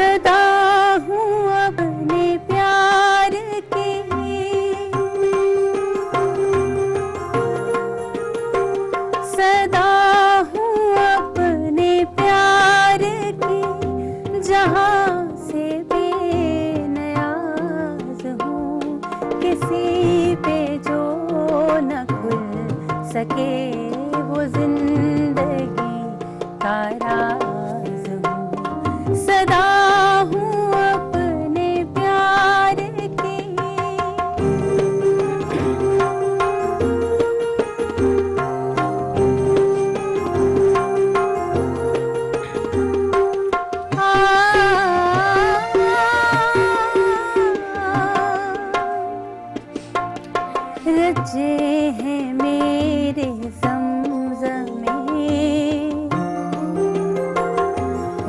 सदा हूँ अपने प्यार की, सदा हूँ अपने प्यार की, जहाँ से बेनियाज हूँ किसी पे जो न खुल सके वो जिंदगी का राज हूँ, सदा हूँ अपने प्यार की। रचे हैं मेरे ज़मज़मे,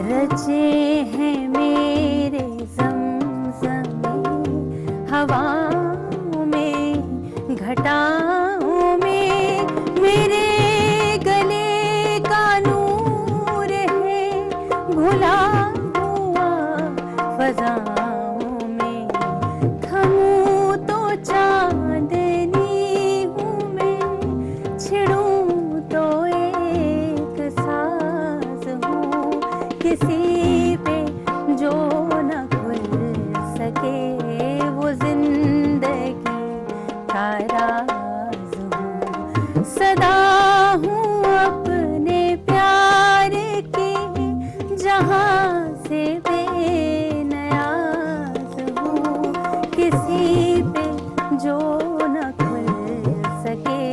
रचे हैं मेरे ज़मज़मे, हवाओं में घटाओं में मेरे गले का नूर है, घुला हुआ फ़ज़ाओं में थमूं तो चांदनी हूँ मैं, छिड़ूं तो एक साज हूँ किसी पे जो न खुल सके वो जिंदगी का राज हूँ, सदा हूँ अपने प्यार की, जहाँ से बेनियाज हूँ किसी पे जो न खुल सके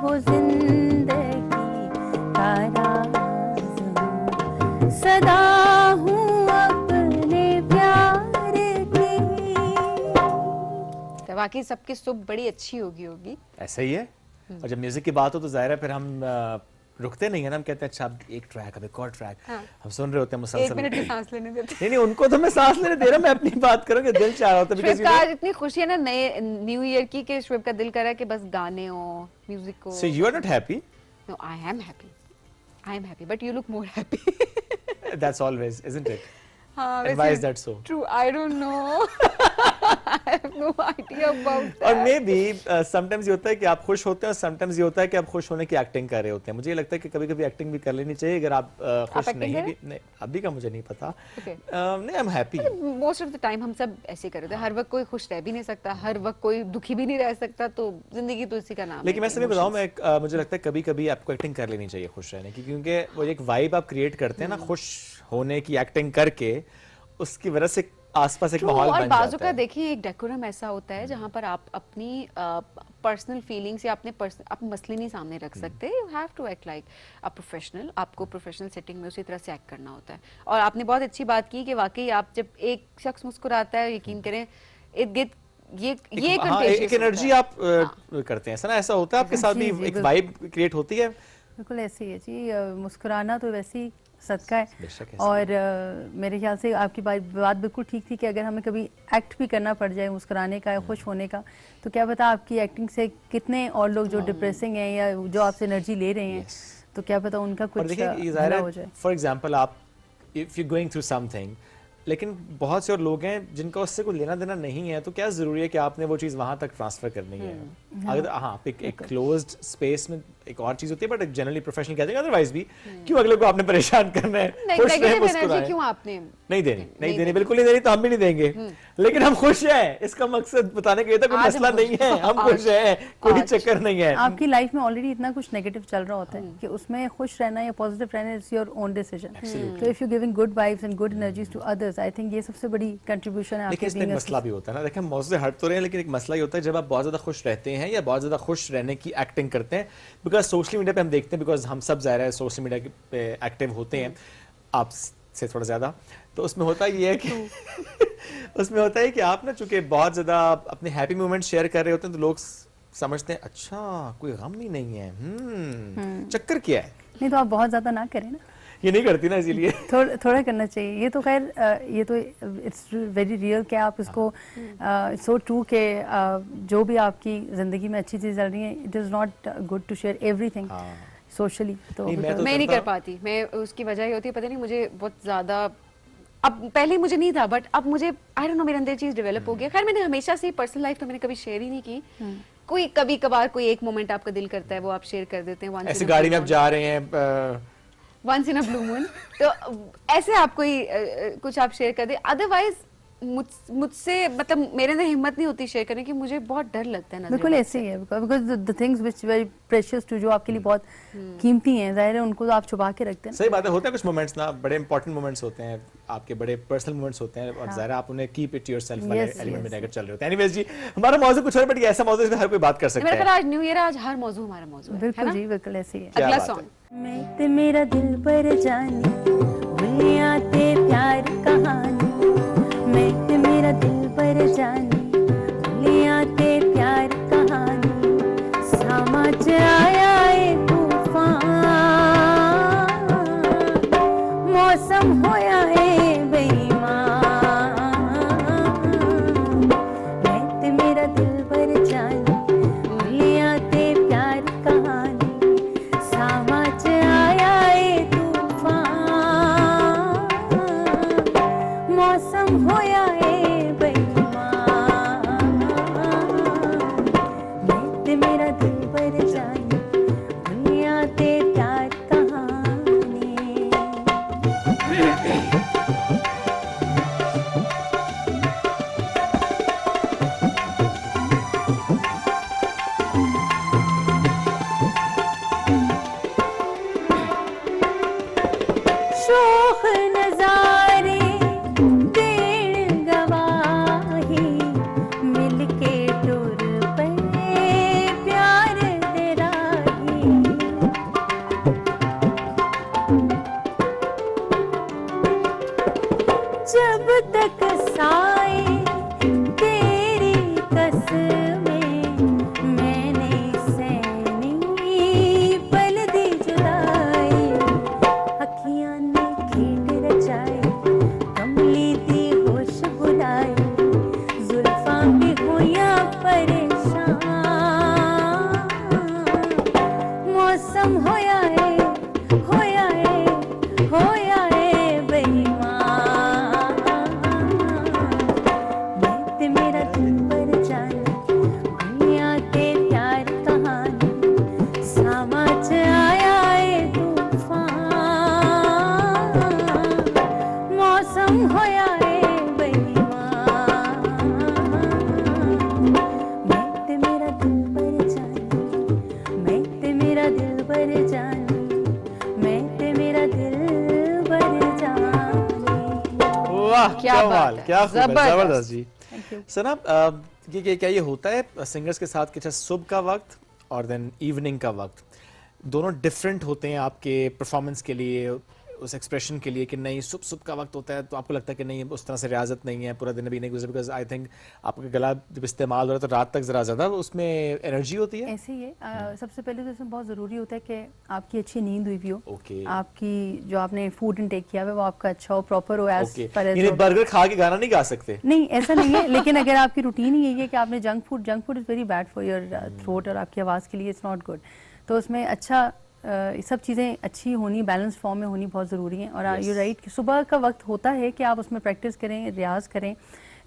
वो जिंदगी का राज हूँ, सदा हूँ अपने प्यार की। तो वाकई सबकी सुबह बड़ी अच्छी होगी। ऐसा ही है। और जब म्यूजिक की बात हो तो जाहिर है फिर हम रुकते नहीं है ना, हम कहते हैं अच्छा अब एक ट्रैक, अब एक और ट्रैक। हाँ। हम सुन रहे होते हैं एक मुसलसल। मिनट की सांस लेने देते। नहीं नहीं, उनको तो मैं सांस लेने दे रहा हूं, मैं अपनी बात करूंगा, दिल चाह रहा होता है श्वेब का आज इतनी खुशी है ना नए न्यू ईयर की कि श्वेब का दिल कर रहा है कि बस गाने हो, म्यूजिक हो। So you are not happy? No, I am happy, but you look more happy. That's always, isn't it? हाँ, And why is that so? True, I don't know. I have no idea about that. और may be sometimes ये होता है कि आप खुश होते हैं और समटाइम्स ये होता है कि आप खुश होने की एक्टिंग कर रहे होते हैं। मुझे ये लगता है कि कभी कभी एक्टिंग भी कर लेनी चाहिए अगर आप खुश acting नहीं करें? भी। नहीं अभी का मुझे नहीं पता। Okay. नहीं, I am happy. Most of the time हम सब ऐसे कर रहे हैं। हर वक्त कोई खुश रह भी नहीं सकता, हर वक्त कोई दुखी भी नहीं रह सकता, तो जिंदगी तो इसी का नाम है। लेकिन मैं सभी बताऊं, मैं मुझे लगता है कभी कभी आपको एक्टिंग कर लेनी चाहिए खुश रहने की, क्योंकि वो एक वाइब आप क्रिएट करते हैं ना खुश होने की एक्टिंग करके, उसकी वजह से आसपास एक माहौल और बन बाजू जाता का है। देखिए एक डेकोरम ऐसा होता है जहाँ पर आप अपनी पर्सनल फीलिंग्स या आप मसले नहीं सामने रख सकते। You have to act like a professional. आपको प्रोफेशनल सेटिंग में उसी तरह से एक्ट करना होता है। और आपने बहुत अच्छी बात की कि वाकई आप जब एक शख्स मुस्कुराता है, यकीन करें इट गेट ये हाँ, एक एनर्जी आप करते हैं ऐसा ना, ऐसा होता है आपके साथ भी, एक वाइब क्रिएट होती है। बिल्कुल ऐसे ही है जी। मुस्कुराना तो वैसे ही सदका है। बेशक ऐसे और मेरे ख्याल से आपकी बात बिल्कुल ठीक थी कि अगर हमें कभी एक्ट भी करना पड़ जाए मुस्कुराने का या खुश होने का, तो क्या पता आपकी एक्टिंग से कितने और लोग जो डिप्रेसिंग हैं या जो आपसे एनर्जी ले रहे हैं, तो क्या पता उनका और कुछ देखिए भला हो जाए। फॉर एग्जांपल आप if you going through something, लेकिन बहुत से और लोग हैं जिनका उससे कोई लेना देना नहीं है, तो क्या जरूरी है कि आपने वो चीज वहां तक ट्रांसफर करनी है? अगर हाँ आप एक क्लोज्ड स्पेस में एक और चीज होती है, बट जनरली प्रोफेशनल कहते हैं, अदरवाइज भी क्यों अगले को आपने परेशान करना है? खुश रहे, मुस्कुराएं। क्यों आपने नहीं देनी बिल्कुल नहीं देनी, तो हम भी नहीं देंगे। लेकिन हम खुश हैं, इसका मकसद बताने के लिए था कोई मसला नहीं है, हम खुश हैं, कोई चक्कर नहीं है। आपकी लाइफ में ऑलरेडी इतना कुछ नेगेटिव चल रहा होता है कि उसमें खुश रहना या पॉजिटिव रहना इज योर ओन डिसीजन। तो if you giving good vibes and good energies to others, I think ये सबसे बड़ी कंट्रीब्यूशन है आपके। लेकिन इसमें एक मसला भी होता है ना, देखिए हम मौजूद से हट तो रहे हैं, लेकिन एक मसला ये होता है जब आप बहुत ज्यादा खुश रहते हैं या बहुत ज्यादा खुश रहने की एक्टिंग करते हैं, बिकॉज सोशल मीडिया पे हम देखते हैं, बिकॉज हम सब ज़ाहिर है सोशल मीडिया पे एक्टिव होते हैं आप से थोड़ा ज्यादा, तो उसमें होता ये है कि उसमें होता है कि आप ना चूंकि बहुत ज्यादा अपने हैप्पी मोमेंट शेयर कर रहे होते हैं, तो लोग समझते हैं अच्छा कोई गम ही नहीं है, चक्कर क्या है। नहीं तो आप बहुत ज्यादा ना करें ना, ये नहीं करती ना, इसीलिए थोड़ा करना चाहिए। ये तो खैर ये तो इट्स वेरी रियल कि आप इसको सो ट्रू के जो भी आपकी जिंदगी में अच्छी चीज चल रही है, it is not good to share everything socially. तो नहीं, मैं नहीं कर पाती। मैं उसकी वजह ये होती है, पता नहीं मुझे बहुत ज्यादा अब पहले मुझे नहीं था, बट अब मुझे आई डोंट नो मेरे अंदर चीज डेवलप हो गया। खैर मैंने हमेशा से पर्सनल लाइफ तो मैंने कभी शेयर ही नहीं की। कोई कभी कभार कोई एक मोमेंट आपका दिल करता है वो आप शेयर कर देते हैं। ऐसे गाड़ी में आप जा रहे हैं once in a blue moon, तो ऐसे आप कोई कुछ आप शेयर कर दे। अदरवाइज मुझसे मतलब मेरे अंदर हिम्मत नहीं होती शेयर करने की, मुझे बहुत डर लगता है। बिल्कुल ऐसे ही है, because the things which very precious to, जो आपके लिए बहुत कीमती हैं, जाहिर है उनको तो आप छुपा के रखते हैं। सही बात है, होते हैं कुछ मोमेंट्स ना, बड़े इंपॉर्टेंट मोमेंट्स होते हैं आपके, बड़े पर्सनल मोमेंट्स होते हैं, और जाहिर है आप उन्हें कीप इट योरसेल्फ वाले एलिमेंट में लेकर चल रहे होते हैं। एनीवेज जी, हमारा मौजू कुछ और, बट ऐसा मौजू जिस पे हर कोई बात कर सकता मेरा है। ख्याल आज न्यू ईयर, आज हर मौजू हमारा मौजू है। बिल्कुल जी, बिल्कुल ऐसे ही है। क्या अगला बात सॉन्ग, मैं ते मेरा दिल पर जानी, भूलिया ते प्यार कहानी, मैं ते मेरा दिल पर जानी, भूलिया ते प्यार कहानी, समझ आया ए तूफान, मौसम होया ए बेईमान, मैं ते मेरा दिल पर जानी, भूलिया ते प्यार कहानी, समझ आया ए तूफान, मौसम होया ए बेईमान, मैं ते मेरा दिल पर जानी, भूलिया ते प्यार कहानी। शोख नजारे देण गवाही, मिलके टुर पे प्यार दे राही, जब तक साए तेरी कसमें, मैंने सहनी पल दी जुदाई, अखियां ने खेत रचाए, कमली दी होश बुलाई, जुल्फां भी होया परेशान, मौसम होया है बेईमान, मैं ते मेरा दिल पर जानी, भूलिया ते प्यार कहानी, समझ आया ए तूफान, मौसम होया ए बेईमान, मैं ते मेरा दिल पर जानी, मैं ते मेरा दिल पर जानी, मैं ते मेरा दिल पर जानी। वाह, क्या क्या बात बात, है, क्या खूब है, जबरदस्त। जबरदस्त जी। Thank you. सना, ये क्या ये होता है सिंगर्स के साथ कि अच्छा सुबह का वक्त और देन इवनिंग का वक्त दोनों डिफरेंट होते हैं आपके परफॉर्मेंस के लिए, उस एक्सप्रेशन के लिए, कि नहीं सुबह का वक्त होता है तो आपको लगता है कि नहीं उस तरह से रियाजत नहीं है, पूरा दिन अभी नहीं गुजरा, बिकॉज आई थिंक आपका गला जब इस्तेमाल हो रहा है तो रात तक ज़रा ज़्यादा उसमें एनर्जी होती है। ऐसे ही है। सबसे पहले तो इसमें बहुत ज़रूरी होता है कि आपकी अच्छी नींद हुई भी हो, ओके आपकी जो आपने फूड इनटेक किया हुआ है वो आपका अच्छा हो, प्रॉपर हो, एज ओके, पर यानी बर्गर खा के गाना नहीं गा सकते। नहीं ऐसा नहीं है, लेकिन अगर आपकी रूटीन ही यही है कि आपने junk food is very bad for your throat और आपकी आवाज़ के लिए इट्स नॉट गुड, तो उसमें अच्छा ये सब चीज़ें अच्छी होनी, बैलेंस फॉर्म में होनी बहुत ज़रूरी हैं। और यू राइट कि सुबह का वक्त होता है कि आप उसमें प्रैक्टिस करें, रियाज करें,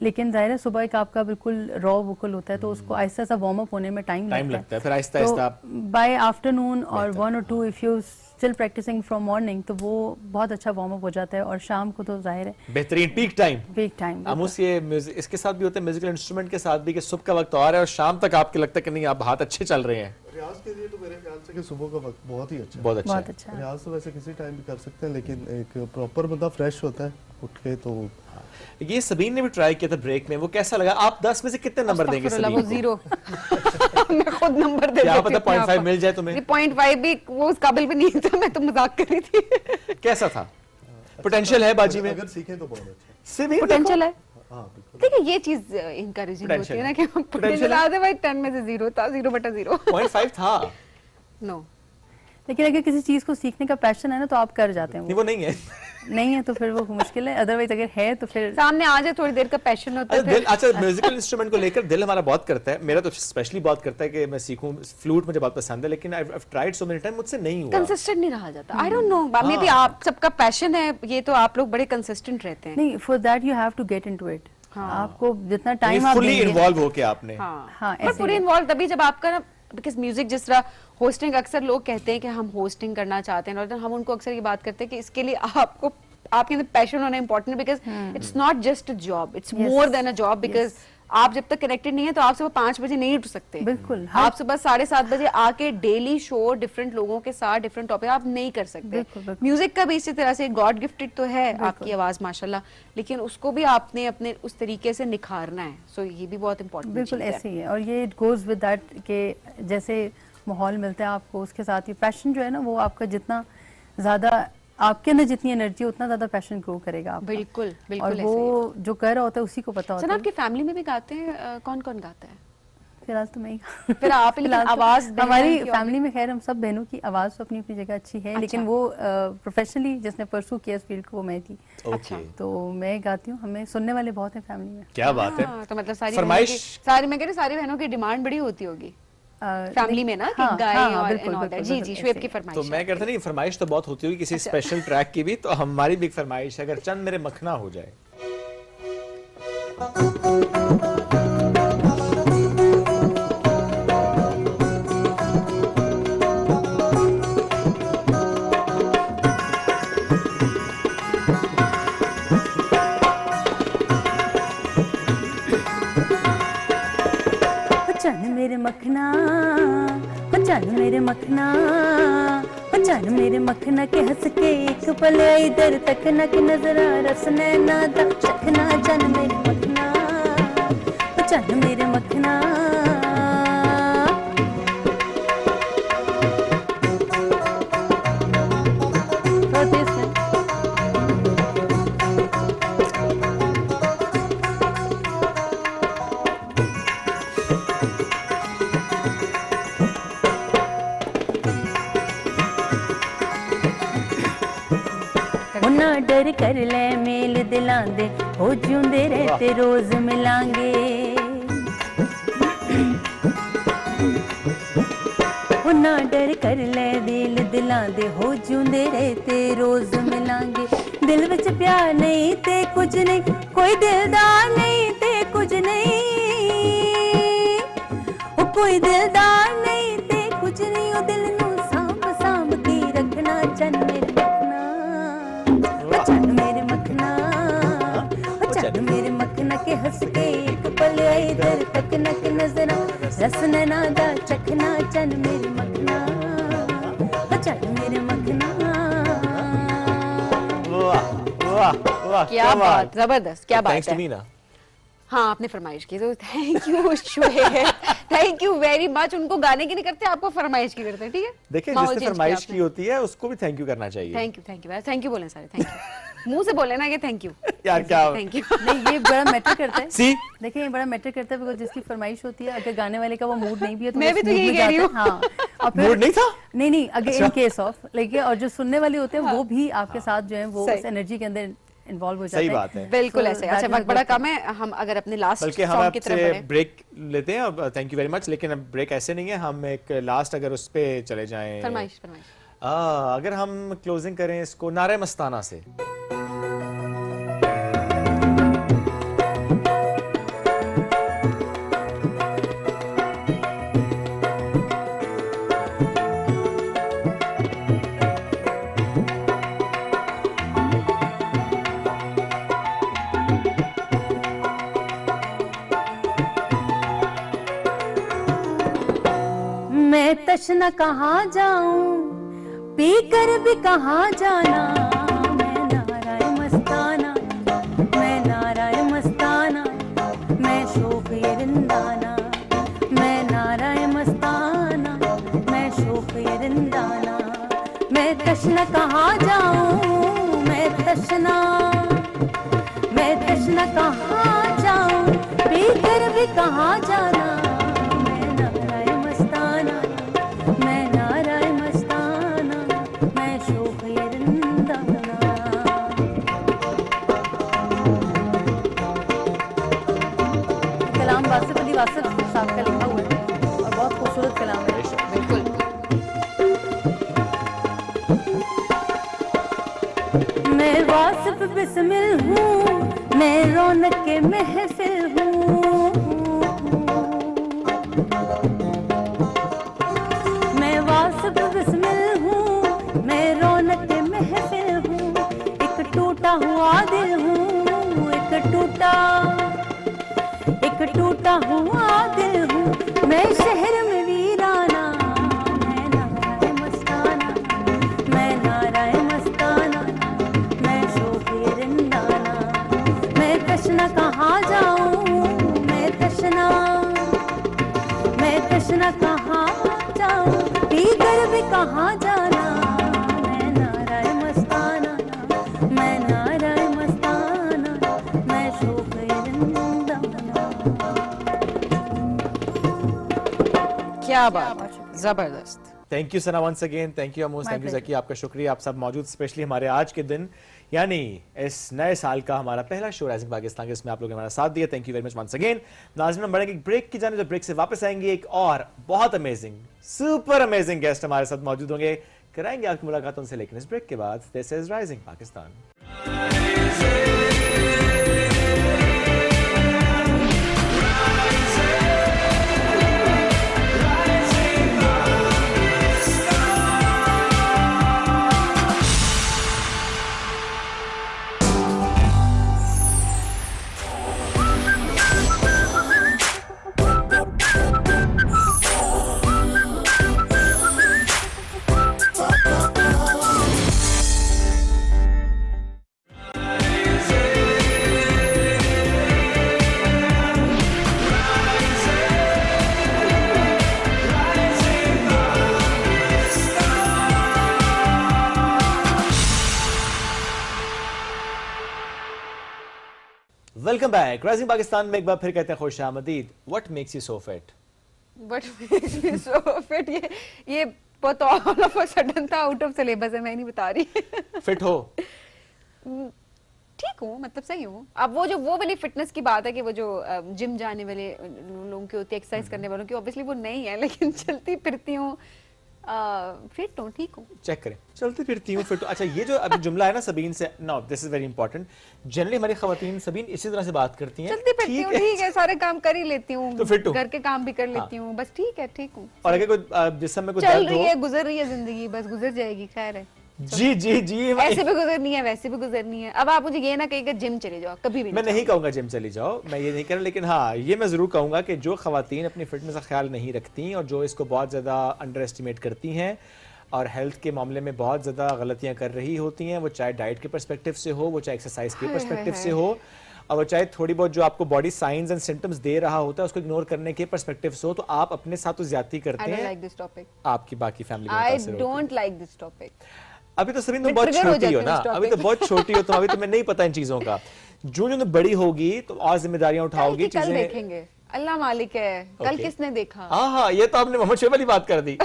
लेकिन ज़ाहिर है सुबह एक आपका बिल्कुल रॉ वोकल होता है, तो उसको आहिस्ता सा वार्म अप होने में टाइम लगता है, फिर आहिस्ता आहिस्ता आप बाय आफ्टरनून और 1 और 2 if you still practising from morning, तो वो बहुत अच्छा वार्म अप हो जाता है, और शाम को तो जाहिर है बेहतरीन पीक टाइम। Big time. आमूस, ये म्यूजिक इसके साथ भी होता है, म्यूजिकल इंस्ट्रूमेंट के साथ भी, कि सुबह का वक्त और है और शाम तक आपको लगता है कि नहीं आप हाथ अच्छे चल रहे हैं। रियाज के लिए तो मेरे ख्याल से कि सुबह का वक्त बहुत ही अच्छा है। बहुत अच्छा बहुत है। अच्छा। रियाज तो वैसे किसी टाइम भी कर सकते हैं, लेकिन एक प्रॉपर बंदा फ्रेश होता है उठ के तो। ये सबीन ने भी ट्राई किया था ब्रेक में, वो कैसा लगा? आप 10 में से कितने नंबर देंगे सबीन वो को? 0 मैं खुद नंबर दे क्या देती पता हूँ 0.5 आपको। मिल जाए तुम्हें। ये 0.5 भी वो उस काबिल भी नहीं था, मैं तो मजाक कर रही थी। कैसा था? पोटेंशियल है बाजी में? अगर सीखें तो बहुत अच्छा सबीन पोटेंशियल है। है। हाँ बिल्कुल। देखिए ये चीज इंकरेजिंग होती है ना कि पोटेंशियल है। अदरवाइज 10 में से 0 था, 0/0 0.5 था। नो लेकिन अगर किसी चीज को सीखने का पैशन है ना तो आप कर जाते हैं नहीं वो। वो नहीं है। नहीं है तो फिर वो मुश्किल है, अदरवाइज अगर है तो फिर सामने आ जाए थोड़ी देर का पैशन होता है अच्छा दिल, फिर अच्छा म्यूजिकल इंस्ट्रूमेंट को लेकर दिल हमारा बहुत करता है, मेरा तो स्पेशली बहुत करता है कि मैं सीखूं। फ्लूट मुझे बहुत पसंद है, लेकिन I have tried so many time, मुझसे नहीं हुआ। कंसिस्टेंट नहीं रहा जाता। I don't know, may be आप सबका पैशन है ये, तो आप लोग बड़े कंसिस्टेंट रहते हैं। नहीं, for that you have to get into it. आपको जितना टाइम आप फुली देंगे, इन्वॉल्व हो के आपने। हाँ, पर ऐसे पूरे ही। इन्वॉल्व तभी जब आपका ना, बिकॉज म्यूजिक जिस तरह होस्टिंग, अक्सर लोग कहते हैं कि हम होस्टिंग करना चाहते हैं, और हम उनको अक्सर ये बात करते हैं कि इसके लिए आपको आपके अंदर पैशन होना important, because it's not just a job, it's more than a job, because आप जब तक कनेक्टेड नहीं है तो आप सुबह 5 बजे नहीं उठ सकते। बिल्कुल, आप सुबह 7:30 बजे आके डेली शो डिफरेंट लोगों के साथ डिफरेंट टॉपिक आप नहीं कर सकते। बिल्कुल, बिल्कुल। म्यूजिक का भी इसी तरह से गॉड गिफ्टेड तो है आपकी आवाज माशाल्लाह, लेकिन उसको भी आपने अपने उस तरीके से निखारना है। सो ये भी बहुत इंपॉर्टेंट बिल्कुल ऐसे ही है, और ये इट गोज विद दैट के जैसे माहौल मिलता है आपको, उसके साथ ही पैशन जो है ना वो आपका जितना ज्यादा आपके अंदर जितनी एनर्जी उतना ज्यादा पैशन ग्रो करेगा आपका। बिल्कुल और बिल्कुल ऐसे ही वो जो कर रहा होता है उसी को पता होता सर, है। आपकी फैमिली में भी गाते हैं? कौन कौन गाता है? फिलहाल तो मैं फिर आप लेकिन फिलहाल तो आवाज बहन हमारी की और- फैमिली में खैर हम सब बहनों की आवाज तो अपनी अपनी जगह अच्छी है, लेकिन अच्छा। वो प्रोफेशनली जिसने परसू किया इस फील्ड को वो मैं थी, ओके, तो मैं गाती हूँ। हमें सुनने वाले बहुत हैं फैमिली में। क्या बात है। हाँ, तो मतलब सारी फरमाइश- बहनों की- सारी मैं कह रही सारी बहनों की डिमांड बड़ी होती होगी फैमिली में ना, कि हाँ, गाएं हाँ, हाँ, और बिल्कुल, and all that। बिल्कुल, जी बिल्कुल, जी, शुएब ऐसे की ही। फरमाइश तो मैं कहता नहीं, फरमाइश तो बहुत होती होगी किसी स्पेशल ट्रैक की भी, तो हमारी भी एक फरमाइश है, अगर चंद मेरे मखना हो जाए। चन मेरे मखना, चन मेरे मखना, चन मेरे मखना के हंस के एक पल इधर तक न कि नजरा रस नैना दा चखना। चन मेरे मखना, चन मेरे मखना। थोड़ा तेज है। ना डर कर ले मेल दिलांदे, हो जूंदे रहते रोज मिलांगे। ना डर कर ले दिल दिलांदे, हो जूंदे रहते रोज मिलांगे। दिल विच प्यार नहीं ते कुछ नहीं, कोई दिलदार नहीं ते कुछ नहीं, ओ कोई दिलदार नहीं ते कुछ नहीं, ओ दिल नू सांभ सांभ के रखना। चन मेरे मखना, ओ चन मेरे मखना, ओ चन मेरे मखना के हंस के एक पल इधर तक न कि नजरा रस नैना दा चखना। चन मेरे मखना, ओ चन मेरे मखना। वाह वाह वाह, क्या बात, जबरदस्त, क्या बात थैंक्स टू है। मी ना। हाँ, आपने फरमाइश की तो thank you Shoaib, thank you very much. उनको गाने की नहीं करते, आपको फरमाइश की करते हैं, ठीक है? देखिए, माहौल जिसने change फरमाइश किया की होती है उसको भी थैंक यू करना चाहिए। थैंक यू थैंक यू बोले सारे, थैंक यू मुंह से बोले ना, ये थैंक यू यार क्या थैंक यू। नहीं, ये बड़ा मैटर करता है। सी देखिए, ये बड़ा मैटर करता है, बिकॉज जिसकी फरमाइश होती है, अगर गाने वाले का वो मूड नहीं भी है तो मैं वो भी उस तो mood यही में कह रही जाता है। हाँ, और फिर मूड नहीं था? नहीं, अगर इन केस ऑफ लेकिन, और जो सुनने वाले होते हैं वो भी आपके साथ जो है वो सही। उस एनर्जी के अंदर इन्वॉल्व हो जाते सही हैं। बात है। बिल्कुल So ऐसे। that अच्छा, is वक्त बड़ा good कम है, हम अगर अपने लास्ट बल्कि हम सॉन्ग की तरफ आपसे बढ़े। ब्रेक लेते हैं अब। थैंक यू वेरी मच, लेकिन अब ब्रेक ऐसे नहीं है, हम एक लास्ट अगर उस पे चले जाएं। फरमाइश अगर हम क्लोजिंग करें इसको नारे मस्ताना से। मैं तशना कहाँ जाऊं, पी कर भी कहाँ जाना। मैं नाराय मस्ताना, मैं नाराय मस्ताना, मैं शोक ये रिंदाना। मैं नाराय मस्ताना, मैं शोक ये रिंदाना। मैं तशना कहाँ जाऊं, मैं तशना कहाँ जाऊं, पी कर भी कहाँ जाना। मैं नाराय मस्ताना, मैं नाराय मस्ताना। आपका लिखा हुआ है और बहुत खूबसूरत कलाम है। बिल्कुल। मैं वासिफ बिस्मिल हूँ, मैं रौनक के महफिल हूँ, मैं वासिफ बिस्मिल हूँ, मैं रौनक के महफिल हूँ, एक टूटा हुआ दिल हूँ, एक टूटा हुआ दिल हूँ, मैं शहर में वीराना, मैं नाराए मस्ताना, मैं नाराए मस्ताना, मैं शोखे रिंदाना, मैं तशना कहाँ जाऊँ, मैं तशना कहाँ जाऊँ, दीगर भी कहाँ जाना, मैं नाराए मस्ताना, मैं नाराए मस्ताना, मैं शोखे रिंदाना। क्या बात है, जबरदस्त। Thank you Sana once again, thank you Amos, My thank you pleasure. Zaki, आपका शुक्रिया। आप सब मौजूद स्पेशली हमारे आज के दिन यानी इस नए साल का हमारा पहला शो राइजिंग पाकिस्तान के, इसमें आप लोगों ने हमारा साथ दिया। Thank you very much once again. नाज़रीन, हम बढ़ेंगे एक ब्रेक की जाने, जो ब्रेक से वापस आएंगे एक और बहुत अमेजिंग, सुपर अमेजिंग गेस्ट हमारे साथ मौजूद होंगे, कराएंगे आपकी मुलाकात उनसे। लेकिन इस ब्रेक के बाद this is rising Pakistan. Welcome back. Rising Pakistan में एक बार फिर कहते हैं खुश आमदीद। What makes you so fit? What makes me so fit? ये बहुत ऑल ऑफ अ सडन था, आउट ऑफ सिलेबस है, मैं नहीं बता रही। फिट हो? ठीक हूँ, मतलब सही हूँ। अब वो वाली फिटनेस की बात है कि वो जो जिम जाने वाले लोगों की होती है, एक्सरसाइज करने वालों की, ऑब्वियसली वो नहीं है, लेकिन चलती फिरती हूँ, फिट हूँ, ठीक हूँ। चेक करें, चलती फिरती हूँ, फिट हूँ। अच्छा, ये जो अभी जुमला है ना सबीन से, no this is very important. Generally हमारी खवातीन सबीन इसी तरह से बात करती हैं, चलती फिरती हूँ, ठीक है, सारे काम कर ही लेती हूँ, तो फिट हूँ। घर के काम भी कर लेती हूँ, बस ठीक है, ठीक हूँ। और अगर कोई जिस समय कोई चल दर्द रही हो, है, गुजर रही है जिंदगी, बस गुजर जाएगी, खैर है। जी जी जी, ऐसे भी गुजरनी है, वैसे भी गुजरनी है। अब आप मुझे ये ना कहिएगा जिम चले जाओ, कभी भी मैं नहीं कहूंगा जिम चली जाओ, मैं ये नहीं कह रहा, लेकिन हाँ ये मैं जरूर कहूंगा कि जो खवातीन अपनी फिटनेस का ख्याल नहीं रखती और जो इसको बहुत ज्यादा अंडर एस्टिमेट करती हैं और हेल्थ के मामले में बहुत ज़्यादा गलतियां कर रही होती हैं, वो चाहे डाइट के पर्सपेक्टिव से हो, वो चाहे एक्सरसाइज के पर्सपेक्टिव से हो, और वो चाहे थोड़ी बहुत जो आपको बॉडी साइंस एंड सिम्टम्स दे रहा होता है उसको इग्नोर करने के पर्सपेक्टिव से हो, तो आप अपने साथ तो ज्यादती करते हैं, like this topic. आपकी बाकी फैमिली में I मुतासिर होती है। don't like this topic. अभी तो सभी तुम मैं बहुत trigger हो छोटी हो जाती ना, हूँ इस अभी तो topic बहुत छोटी हो तुम, अभी तुम्हें नहीं पता इन चीजों का। जो जो तुम बड़ी होगी तो और जिम्मेदारियां उठाओगी, कल चीजें देखेंगे, अल्लाह मालिक है, कल Okay. किसने देखा। हाँ हाँ, ये तो आपने मोहम्मद शोएब वाली बात कर दी।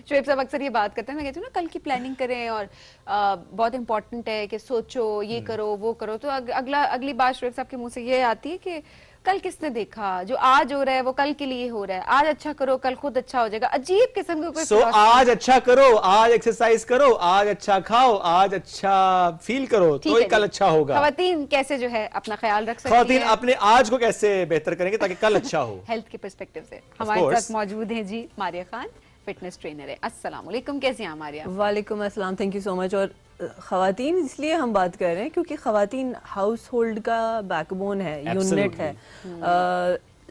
शोएब साहब अक्सर ये बात करते हैं, मैं कहती हूँ ना कल की प्लानिंग करें और बहुत इंपॉर्टेंट है कि सोचो, ये करो, वो करो, तो अगली बात शोएब साहब के मुंह से ये आती है कि कल किसने देखा, जो आज हो रहा है वो कल के लिए हो रहा है, आज अच्छा करो कल खुद अच्छा हो जाएगा। अजीब किस्म की कोई आज अच्छा करो, आज एक्सरसाइज करो, आज अच्छा खाओ, आज अच्छा फील करो, तो ही कल अच्छा होगा। खवातीन कैसे जो है अपना ख्याल रख सकती खवातीन हैं अपने आज को कैसे बेहतर करेंगे ताकि कल अच्छा हो। हेल्थ के पर्सपेक्टिव से हमारे साथ मौजूद हैं जी मारिया खान, फिटनेस ट्रेनर है। अस्सलाम वालेकुम, कैसी हैं मारिया? वालेकुम अस्सलाम, थैंक यू सो मच। और खवातीन इसलिए हम बात कर रहे हैं क्योंकि खवातीन हाउस होल्ड का बैकबोन है, यूनिट है।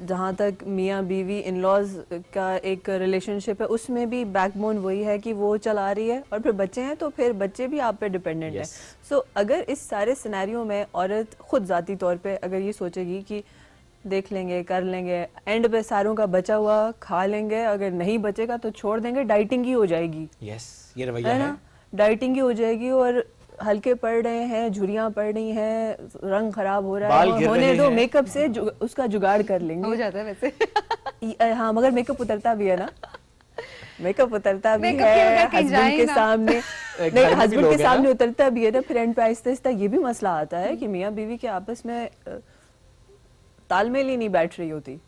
जहाँ तक मियाँ बीवी इन लॉज का एक रिलेशनशिप है, उसमें भी बैकबोन वही है कि वो चला रही है, और फिर बच्चे हैं तो फिर बच्चे भी आप पे डिपेंडेंट हैं। सो अगर इस सारे सिनेरियो में औरत खुद ज़ाती तौर पे अगर ये सोचेगी कि देख लेंगे, कर लेंगे, एंड पे सारों का बचा हुआ खा लेंगे, अगर नहीं बचेगा तो छोड़ देंगे, डाइटिंग ही हो जाएगी। यस, ये रवैया है ना, डाइटिंग ही हो जाएगी, और हल्के पड़ रहे हैं, झुर्रियां पड़ रही हैं, रंग खराब हो रहा है, और होने दो, मेकअप से उसका जुगाड़ कर लेंगे। हो जाता है वैसे। हाँ, मगर मेकअप उतरता भी है ना, मेकअप उतरता भी Makeup है के हस्बैंड के सामने, नहीं हस्बैंड के सामने उतरता भी है ना, फिर एंड पे आहिस्ता आहिस्ता ये भी मसला आता है कि मियाँ बीवी के आपस में तालमेल ही नहीं बैठ रही होती।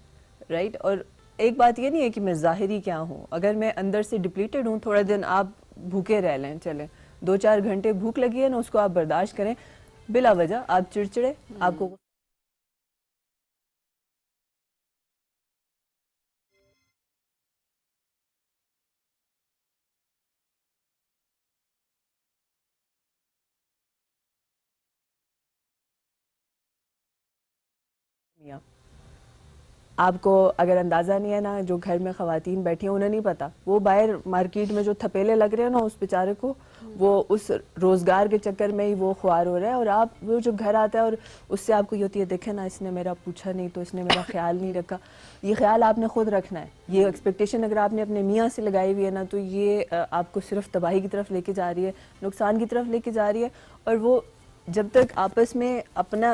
राइट। और एक बात ये नहीं है कि मैं ज़ाहिरी क्या हूँ, अगर मैं अंदर से डिप्लीटेड हूँ, थोड़ा दिन आप भूखे रह लें, चलें 2-4 घंटे भूख लगी है ना, उसको आप बर्दाश्त करें, बिला वजह आप चिड़चिड़े, आपको मियाँ। आपको अगर अंदाज़ा नहीं है ना, जो घर में ख़वातीन बैठी हैं उन्हें नहीं पता, वो बाहर मार्केट में जो थपेले लग रहे हैं ना उस बेचारे को, वो उस रोज़गार के चक्कर में ही वो ख्वार हो रहा है। और आप वो जब घर आता है और उससे आपको ये होती है, देखे ना इसने मेरा पूछा नहीं तो इसने मेरा ख्याल नहीं रखा। ये ख्याल आपने खुद रखना है। ये एक्सपेक्टेशन अगर आपने अपने मियाँ से लगाई हुई है ना, तो ये आपको सिर्फ तबाही की तरफ लेके जा रही है, नुकसान की तरफ लेके जा रही है। और वो जब तक आपस में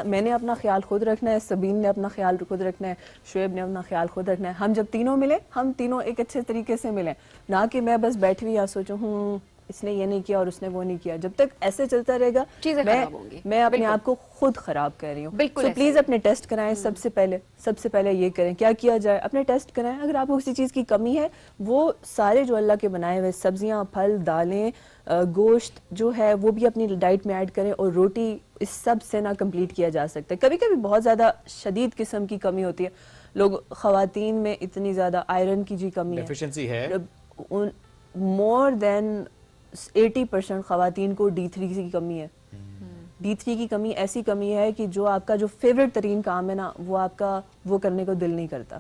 मैंने अपना ख्याल खुद रखना है, सबीन ने अपना ख्याल खुद रखना है, शुएब ने अपना ख्याल खुद रखना है, हम जब तीनों मिले, हम तीनों एक अच्छे तरीके से मिले, ना कि मैं बस बैठी हुई या सोचूं इसने ये नहीं किया और उसने वो नहीं किया। जब तक ऐसे चलता रहेगा, चीजें खराब होंगी। मैं अपने आप को खुद खराब कर रही हूँ। बिल्कुल तो ऐसे प्लीज ही। अपने टेस्ट कराएं। सबसे पहले ये करें, क्या किया जाए, अपने टेस्ट कराएं। अगर आपको किसी चीज की कमी है, वो सारे जो अल्लाह के बनाए हुए सब्जियां, फल, दालें, गोश्त जो है वो भी अपनी डाइट में ऐड करें, और रोटी, इस सब से ना कंप्लीट किया जा सकता है। कभी कभी बहुत ज़्यादा शदीद किस्म की कमी होती है, लोग ख़वातीन में इतनी ज़्यादा आयरन की जी कमी डेफिशिएंसी है, मोर देन 80% ख़वातीन को D3 की कमी है। D3 की कमी ऐसी कमी है कि जो आपका जो फेवरेट तरीन काम है ना, वो आपका वो करने को दिल नहीं करता,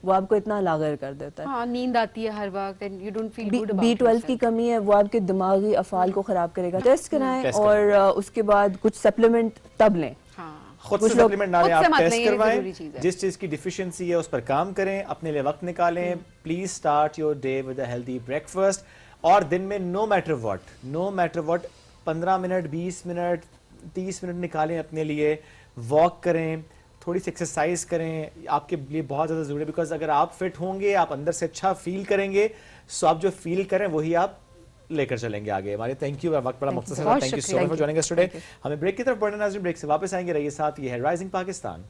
वो आपको इतना लागर कर देता है। हाँ, नींद आती है हर वक्त and you don't feel good about B12 की कमी है, वो आपके दिमागी अफ़ाल को खराब करेगा। टेस्ट कराएं टेस्ट और उसके बाद कुछ सप्लीमेंट तब लें। हाँ, खुद से कुछ लोग सप्लीमेंट ना खुद लें, से आप मत टेस्ट लें, ये करवाएं, जरूरी चीज़ है। जिस चीज़ की डिफिशिएंसी है उस पर काम करें, अपने लिए वक्त निकालें। Please start your day with a healthy breakfast. और दिन में no matter what 15 minute, 20 minute, 30 minute निकालें अपने लिए, वॉक करें, थोड़ी सी एक्सरसाइज करें, आपके लिए बहुत ज़्यादा ज़रूरी है। बिकॉज अगर आप फिट होंगे, आप अंदर से अच्छा फील करेंगे, सो आप जो फील करें वही आप लेकर चलेंगे आगे। हमारे थैंक यू, वक्त बड़ा मुख्तसर था। Thank you so much for joining us today. हमें ब्रेक की तरफ बढ़ना, नाज़रीन ब्रेक से वापस आएंगे, रहिए साथ। ये है राइजिंग पाकिस्तान।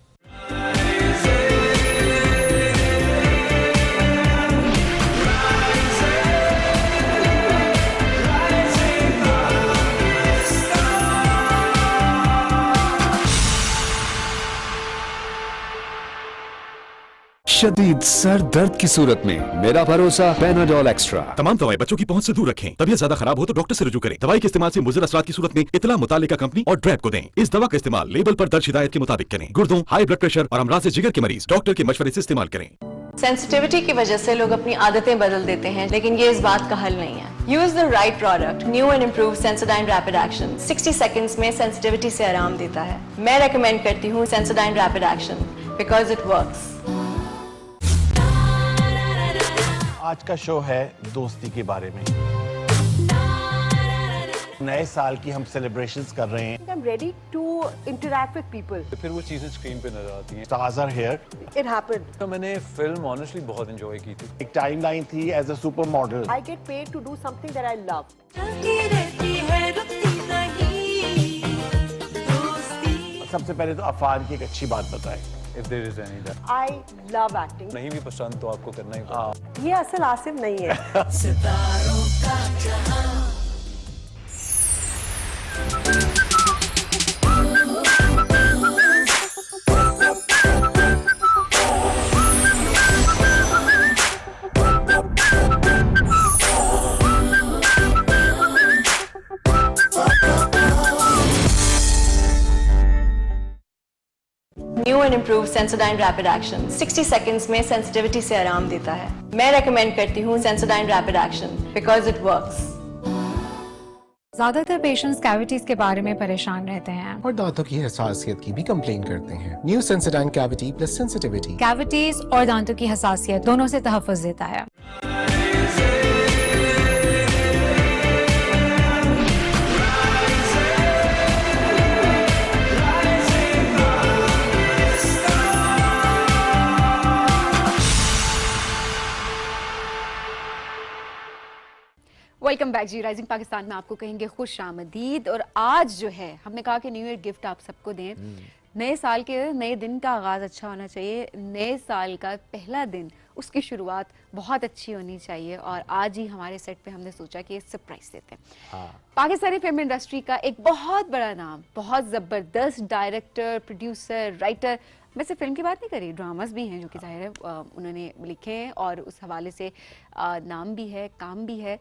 शदीद सर दर्द की सूरत में मेरा भरोसा पैनाडोल एक्स्ट्रा। तमाम दवाएं बच्चों की पहुंच से दूर रखें। तबीयत ज्यादा खराब हो तो डॉक्टर से रुजू करें। दवाई के इस्तेमाल से मुज़र असरात की सूरत में इतला मुतालिका कंपनी और ड्रैप को दें। इस दवा का इस्तेमाल लेबल पर दर्ज हिदायत के मुताबिक करें। गुर्दों, हाई ब्लड प्रेशर और अमराज जिगर के मरीज डॉक्टर के मशवरे से इस्तेमाल करें। सेंसिटिविटी की वजह से लोग अपनी आदतें बदल देते हैं, लेकिन ये इस बात का हल नहीं है। Use the right product, new and improve Sensodyne rapid action 60 seconds में सेंसिटिविटी से आराम देता है। मैं रेकमेंड करती हूँ Sensodyne rapid action because it works. आज का शो है दोस्ती के बारे में। नए साल की हम सेलिब्रेशंस कर रहे हैं। I'm ready to interact with people. फिर वो चीजें स्क्रीन पे नजर आती हैं। Stars are here। It happened. तो मैंने फिल्म ऑनेस्टली बहुत एंजॉय की थी। एक टाइमलाइन थी as a super model. I get paid to do something that I love. सबसे पहले तो अफान की एक अच्छी बात बताएं। If there is any that I love acting. नहीं भी पसंद तो आपको करना ही पड़ेगा। ये असल आसिफ नहीं है। New and improve Sensodyne rapid action 60 seconds में सेंसिटिविटी से आराम देता है। मैं रेकमेंड करती हूँ Sensodyne rapid action because it works. ज्यादातर पेशेंट्स कैविटीज के बारे में परेशान रहते हैं और दांतों की हसासियत की भी कंप्लेन करते हैं। New Sensodyne cavity plus sensitivity cavities और दांतों की हसासियत दोनों से तहफ़्फ़ुज़ देता है। वेलकम बैक जी। राइजिंग पाकिस्तान में आपको कहेंगे खुश आमदीद। और आज जो है हमने कहा कि न्यू ईयर गिफ्ट आप सबको दें, नए साल के नए दिन का आगाज़ अच्छा होना चाहिए, नए साल का पहला दिन उसकी शुरुआत बहुत अच्छी होनी चाहिए, और आज ही हमारे सेट पे हमने सोचा कि सरप्राइज देते हैं। पाकिस्तानी फिल्म इंडस्ट्री का एक बहुत बड़ा नाम, बहुत ज़बरदस्त डायरेक्टर, प्रोड्यूसर, राइटर, मैं सिर्फ फिल्म की बात नहीं कर रही, ड्रामास भी हैं जो कि जाहिर है उन्होंने लिखे हैं और उस हवाले से नाम भी है, काम भी है।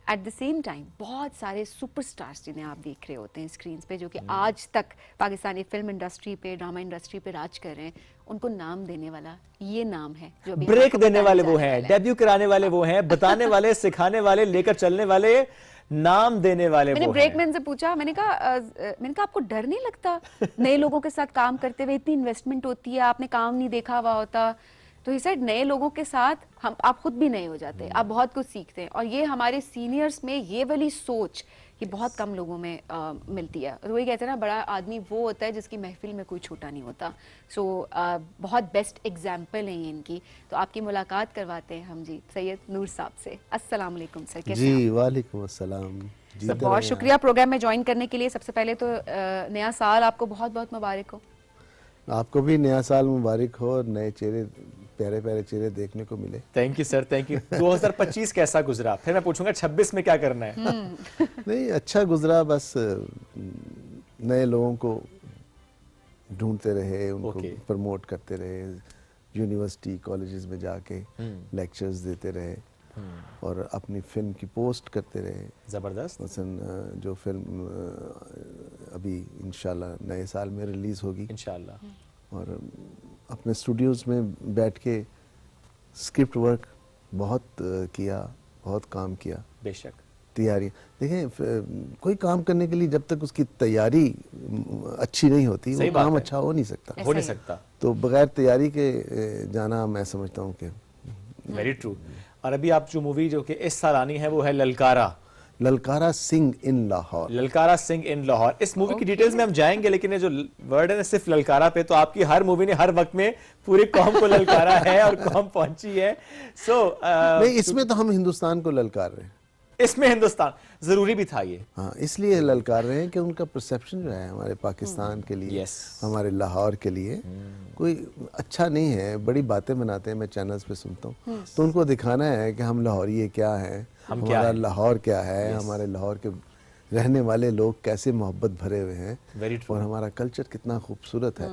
एट द सेम टाइम बहुत सारे सुपरस्टार्स जिन्हें आप देख रहे होते हैं स्क्रीन पे, जो कि आज तक पाकिस्तानी फिल्म इंडस्ट्री पे, ड्रामा इंडस्ट्री पे राज कर रहे हैं, उनको नाम देने वाला ये नाम है जो अभी ब्रेक आपको देने बताने वाले जा वो रहे हैं, डेब्यू कराने वाले वो हैं, बताने वाले, सिखाने वाले, लेकर चलने वाले, नाम देने वाले मैंने वो ब्रेक हैं। मैन से पूछा, मैंने कहा आपको डर नहीं लगता नए लोगों के साथ काम करते हुए? इतनी इन्वेस्टमेंट होती है, आपने काम नहीं देखा हुआ होता। तो ही सेड नए लोगों के साथ हम, आप खुद भी नए हो जाते हैं, आप बहुत कुछ सीखते हैं, और ये हमारे सीनियर्स में ये वाली सोच कि बहुत कम लोगों में मिलती है। तो वही कहते हैं ना, बड़ा आदमी वो होता है जिसकी महफिल में कोई छोटा नहीं होता। सो बहुत बेस्ट एग्जाम्पल है ये इनकी। तो आपकी मुलाकात करवाते हैं हम जी सैयद नूर साहब से। अस्सलाम वालेकुम सर, कैसे हैं जी वालेकुम अस्सलाम। आप? बहुत शुक्रिया प्रोग्राम में ज्वाइन करने के लिए। सबसे पहले तो नया साल आपको बहुत बहुत मुबारक हो। आपको भी नया साल मुबारक हो और नए चेहरे, प्यारे प्यारे चेहरे देखने को मिले। Thank you sir, thank you. 2025 कैसा गुजरा? फिर मैं पूछूंगा 26 में क्या करना है। नहीं, अच्छा गुजरा, बस नए लोगों को ढूंढते रहे, उनको प्रमोट करते रहे, यूनिवर्सिटी कॉलेजेस में जाके लेक्चर्स देते रहे और अपनी फिल्म की पोस्ट करते रहे। जबरदस्त। मसलन जो फिल्म अभी इंशाल्लाह नए साल में रिलीज होगी इंशाल्लाह, और अपने स्टूडियोज़ में बैठ के स्क्रिप्ट वर्क बहुत किया, बहुत काम किया। बेशक तैयारी देखें, कोई काम करने के लिए जब तक उसकी तैयारी अच्छी नहीं होती वो काम अच्छा हो नहीं सकता, हो नहीं सकता। तो बगैर तैयारी के जाना, मैं समझता हूँ कि वेरी ट्रू। और अभी आप जो मूवी जो कि इस साल आनी है वो है ललकारा, ललकारा सिंह इन लाहौर। ललकारा सिंह इन लाहौर। इस मूवी की डिटेल्स में हम जाएंगे, लेकिन ये जो वर्ड है ना सिर्फ ललकारा पे, तो आपकी हर मूवी ने हर वक्त में पूरी कौम को ललकारा है और कौम पहुंची है। नहीं, इसमें तो हम हिंदुस्तान को ललकार रहे हैं। इसमें हिंदुस्तान जरूरी भी था ये। हाँ, इसलिए ललकार रहे हैं कि उनका परसेप्शन जो है हमारे पाकिस्तान के लिए, हमारे लाहौर के लिए कोई अच्छा नहीं है। बड़ी बातें बनाते हैं, मैं चैनल्स पे सुनता हूँ, तो उनको दिखाना है कि हम लाहौरी क्या हैं, हमारा लाहौर क्या है, हमारे लाहौर के रहने वाले लोग कैसे मोहब्बत भरे हुए हैं, और हमारा कल्चर कितना खूबसूरत है।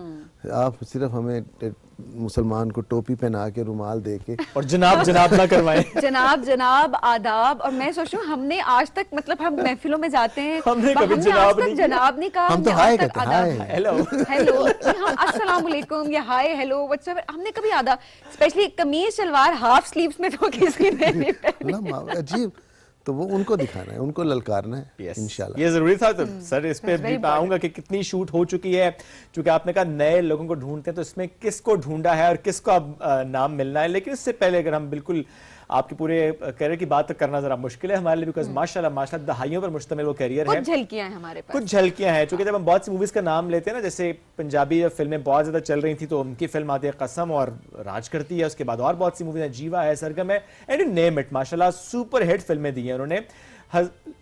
आप सिर्फ हमें मुसलमान को टोपी पहना के, रुमाल दे के और जनाब जनाब ना करवाएं। जनाब जनाब आदाब। और मैं सोच रही हूँ, हमने आज तक, मतलब हम महफिलों में जाते हैं, हमने कभी जनाब नहीं कहा, हम तो हाय कहते हैं, हेलो हेलो, हम अस्सलाम वालेकुम या हाय हेलो व्हाट्सएवर, हमने कभी आधा, स्पेशली कमीज शलवार हाफ स्लीव्स में तो किसी ने नहीं पहनी। अजीब। तो वो उनको दिखाना है, उनको ललकारना है इंशाल्लाह। ये जरूरी था। तो सर इस पे भी पाऊंगा कि कितनी शूट हो चुकी है, क्योंकि आपने कहा नए लोगों को ढूंढते हैं, तो इसमें किसको ढूंढा है और किसको अब नाम मिलना है। लेकिन इससे पहले अगर हम बिल्कुल आपके पूरे करियर की बात करना जरा मुश्किल है हमारे लिए, बिकॉज माशाल्लाह माशाल्लाह दहाइयों पर मुश्तमिल वो करियर है। कुछ झलकियां हैं हमारे पास, कुछ झलकियां हैं, क्योंकि जब हम बहुत सी मूवीज का नाम लेते हैं ना, जैसे पंजाबी फिल्में बहुत ज्यादा चल रही थी, तो उनकी फिल्म आती है कसम और राज करती है, उसके बाद और बहुत सी मूवीज हैं, जीवा है, सरगम है, एंड यू नेम इट। माशाल्लाह सुपर हिट फिल्में दी हैं उन्होंने,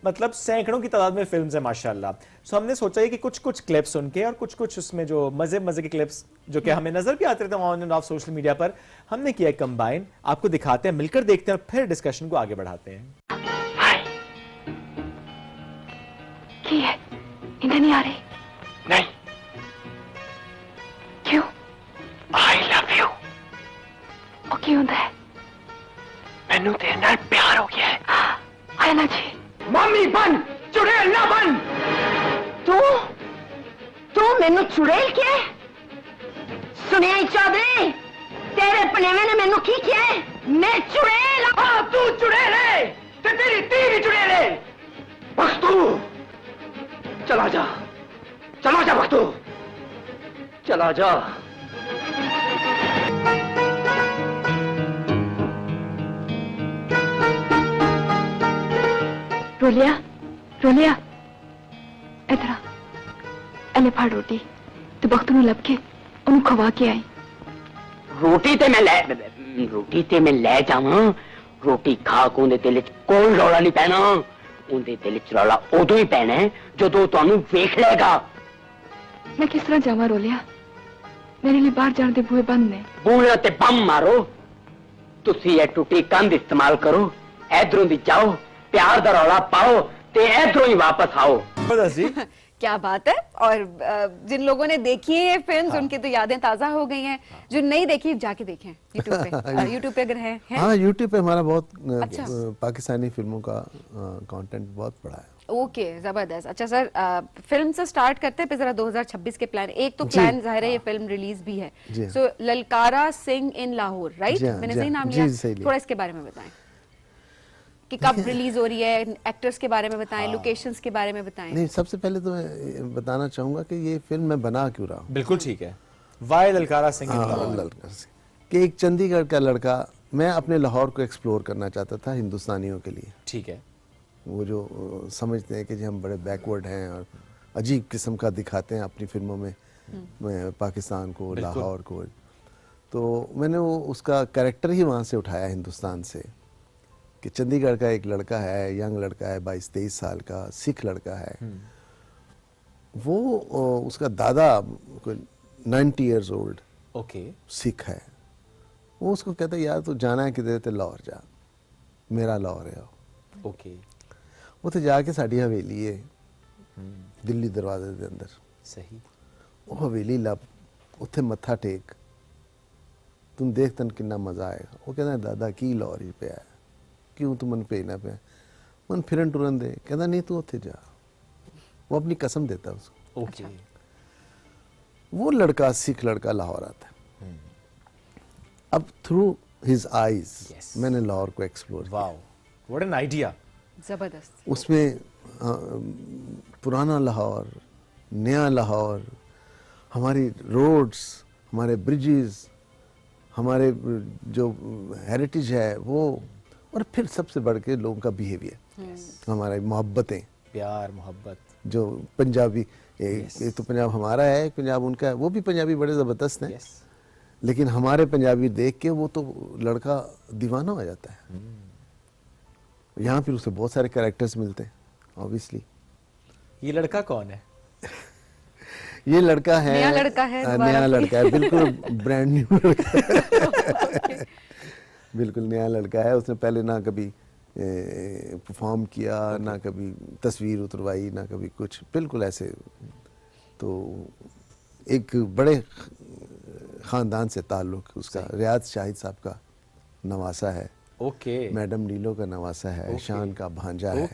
मतलब सैकड़ों की तादाद में फिल्म्स हैं माशाल्लाह। सो हमने सोचा है कि कुछ कुछ क्लिप्स उनके और कुछ कुछ उसमें जो मजे मजे के क्लिप्स जो कि हमें नजर भी आते रहते हैं on end of social media पर, हमने किया कंबाइन, आपको दिखाते हैं, मिलकर देखते हैं और फिर डिस्कशन को आगे बढ़ाते हैं। इधर नहीं आ रही? नहीं। क्यों? I love you. और क्यों है? मैनू तेरे नाल प्यार हो गया है। है ना जी? मम्मी बन, चुड़ैल ना बन। तू मैनू चुड़ैल के? सुनिया ही चाहते, तेरे पनेवे ने मैनू की किया है? मैं चुड़ैल? हाँ, तू चुड़ैल है, ते तेरी धी भी चुड़ैल है। बख्तू, चला जा बख्तू, चला जा। रोलिया इधर आ, एले फाड़ रोटी, तू बख्तू नूं लब के उन्हें खवा के आई। रोटी ते मैं ले जावां, रोटी खा के उन्हें दिल च कोई रौला नहीं पैना। उन्हें दिल च रौला उदों ही पैना है जदों तुहानूं वेख लेगा। मैं किस तरह जावा रोलिया मेरे लिए बाहर जाने दे बूहे बंद ने बूहे ते बम मारो तुसी ये टूटी कंध इस्तेमाल करो इधरों दी जाओ प्यार दा रौला पाओ ते इधरों ही वापस आओ। क्या बात है। और जिन लोगों ने देखी है ये फिल्म्स उनकी तो यादें ताजा हो गई हैं, जो नहीं देखी जाके देखें यूट्यूब पे। यूट्यूब पे अगर है हाँ यूट्यूब पे हमारा बहुत पाकिस्तानी फिल्मों का कंटेंट बहुत बड़ा है। ओके जबरदस्त। अच्छा सर, फिल्म से स्टार्ट करते हैं, फिर जरा 2026 के प्लान। एक तो प्लान जाहिर है ये फिल्म रिलीज भी है, सो ललकारा सिंह इन लाहौर, राइट? मैंने सही नाम लिया? थोड़ा इसके बारे में बताएं कि कब रिलीज हो रही है, एक्टर्स के बारे में बताएं, लोकेशंस के बारे में बताएं। नहीं, सबसे पहले तो मैं बताना चाहूंगा कि ये फिल्म मैं बना क्यों रहा हूँ। बिल्कुल ठीक है। वाई ललकारा सिंह कि एक चंडीगढ़ का लड़का, मैं अपने लाहौर को एक्सप्लोर करना चाहता था हिंदुस्तानियों के लिए। ठीक है। वो जो समझते हैं कि जी हम बड़े बैकवर्ड हैं और अजीब किस्म का दिखाते हैं अपनी फिल्मों में पाकिस्तान को, लाहौर को, तो मैंने वो उसका कैरेक्टर ही वहाँ से उठाया हिंदुस्तान से कि चंडीगढ़ का एक लड़का है, यंग लड़का है, 22-23 साल का, सिख लड़का है। वो उसका दादा 90 इयर्स ओल्ड सिख है। वो उसको कहता है यार तू जाना है किधर, तो लाहौर जा, मेरा लाहौर है। ओके। ਉੱਥੇ ਜਾ ਕੇ ਸਾਡੀ ਹਵੇਲੀ ਹੈ ਦਿੱਲੀ ਦਰਵਾਜ਼ੇ ਦੇ ਅੰਦਰ। ਸਹੀ। ਉਹ ਹਵੇਲੀ ਲੱਭ, ਉੱਥੇ ਮੱਥਾ ਟੇਕ, ਤੂੰ ਦੇਖ ਤੈਨੂੰ ਕਿੰਨਾ ਮਜ਼ਾ ਆਏਗਾ। ਉਹ ਕਹਿੰਦਾ ਦਾਦਾ ਕੀ ਲਾਹੌਰ ਹੀ ਪਿਆ, ਕਿਉਂ ਤੂੰ ਮੈਨੂੰ ਭੇਜਣਾ ਪਿਆ, ਮਨ ਫਿਰਨ ਟੁਰਨ ਦੇ। ਕਹਿੰਦਾ ਨਹੀਂ ਤੂੰ ਉੱਥੇ ਜਾ। वो अपनी कसम देता है उसको। ओके। वो लड़का, सिख लड़का लाहौर आता है। अब थ्रू हिज आईज मैंने लाहौर को एक्सप्लोर किया। Wow, what an idea. जबरदस्त। उसमें पुराना लाहौर, नया लाहौर, हमारी रोड्स, हमारे ब्रिजेस, हमारे जो हेरिटेज है वो, और फिर सबसे बढ़ के लोगों का बिहेवियर, हमारी मोहब्बतें, प्यार मोहब्बत, जो पंजाबी, एक तो पंजाब हमारा है, पंजाब उनका है। वो भी पंजाबी बड़े ज़बरदस्त हैं, लेकिन हमारे पंजाबी देख के वो तो लड़का दीवाना हो जाता है। यहाँ फिर उसे बहुत सारे कैरेक्टर्स मिलते हैं ऑब्वियसली। ये लड़का कौन है? ये लड़का है, नया लड़का है, नया लड़का है, बिल्कुल ब्रांड न्यू लड़का बिल्कुल नया लड़का है। उसने पहले ना कभी परफॉर्म किया, ना कभी तस्वीर उतरवाई, ना कभी कुछ, बिल्कुल ऐसे। तो एक बड़े ख़ानदान से ताल्लुक़ उसका, रियाज शाहिद साहब का नवासा है। ओके। मैडम नीलो का नवासा है, शान का भांजा है,